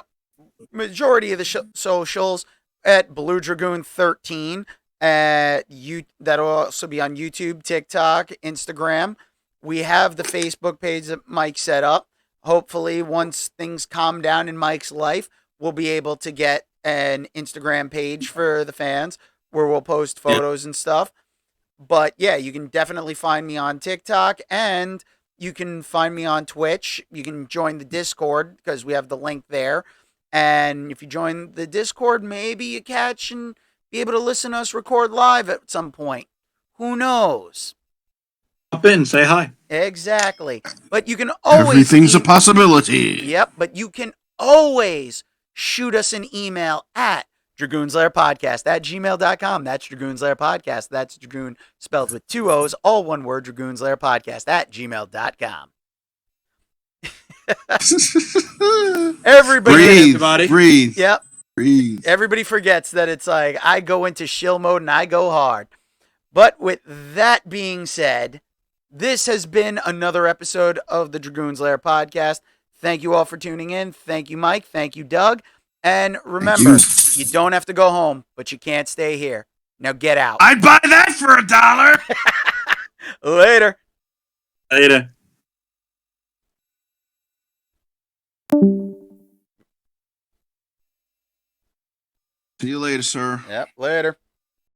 majority of the socials at Blue Dragoon 13. That'll also be on YouTube, TikTok, Instagram. We have the Facebook page that Mike set up. Hopefully, once things calm down in Mike's life, we'll be able to get an Instagram page for the fans where we'll post photos and stuff. But yeah, you can definitely find me on TikTok, and you can find me on Twitch. You can join the Discord because we have the link there. And if you join the Discord, maybe you catch and be able to listen to us record live at some point. Who knows? Hop in, say hi. Exactly. But you can always... Everything's a possibility. Yep, but you can always shoot us an email at dragoonslairpodcast at gmail.com. That's dragoonslairpodcast. That's Dragoon spelled with 2 O's, all one word, dragoonslairpodcast at gmail.com. Everybody breathe. Yep. Breathe. Everybody forgets that it's like I go into shill mode and I go hard. But with that being said, this has been another episode of the Dragoon's Lair podcast. Thank you all for tuning in. Thank you, Mike. Thank you, Doug. And remember, you don't have to go home, but you can't stay here. Now get out. I'd buy that for $1. Later. Later. See you later, sir. Yep, later.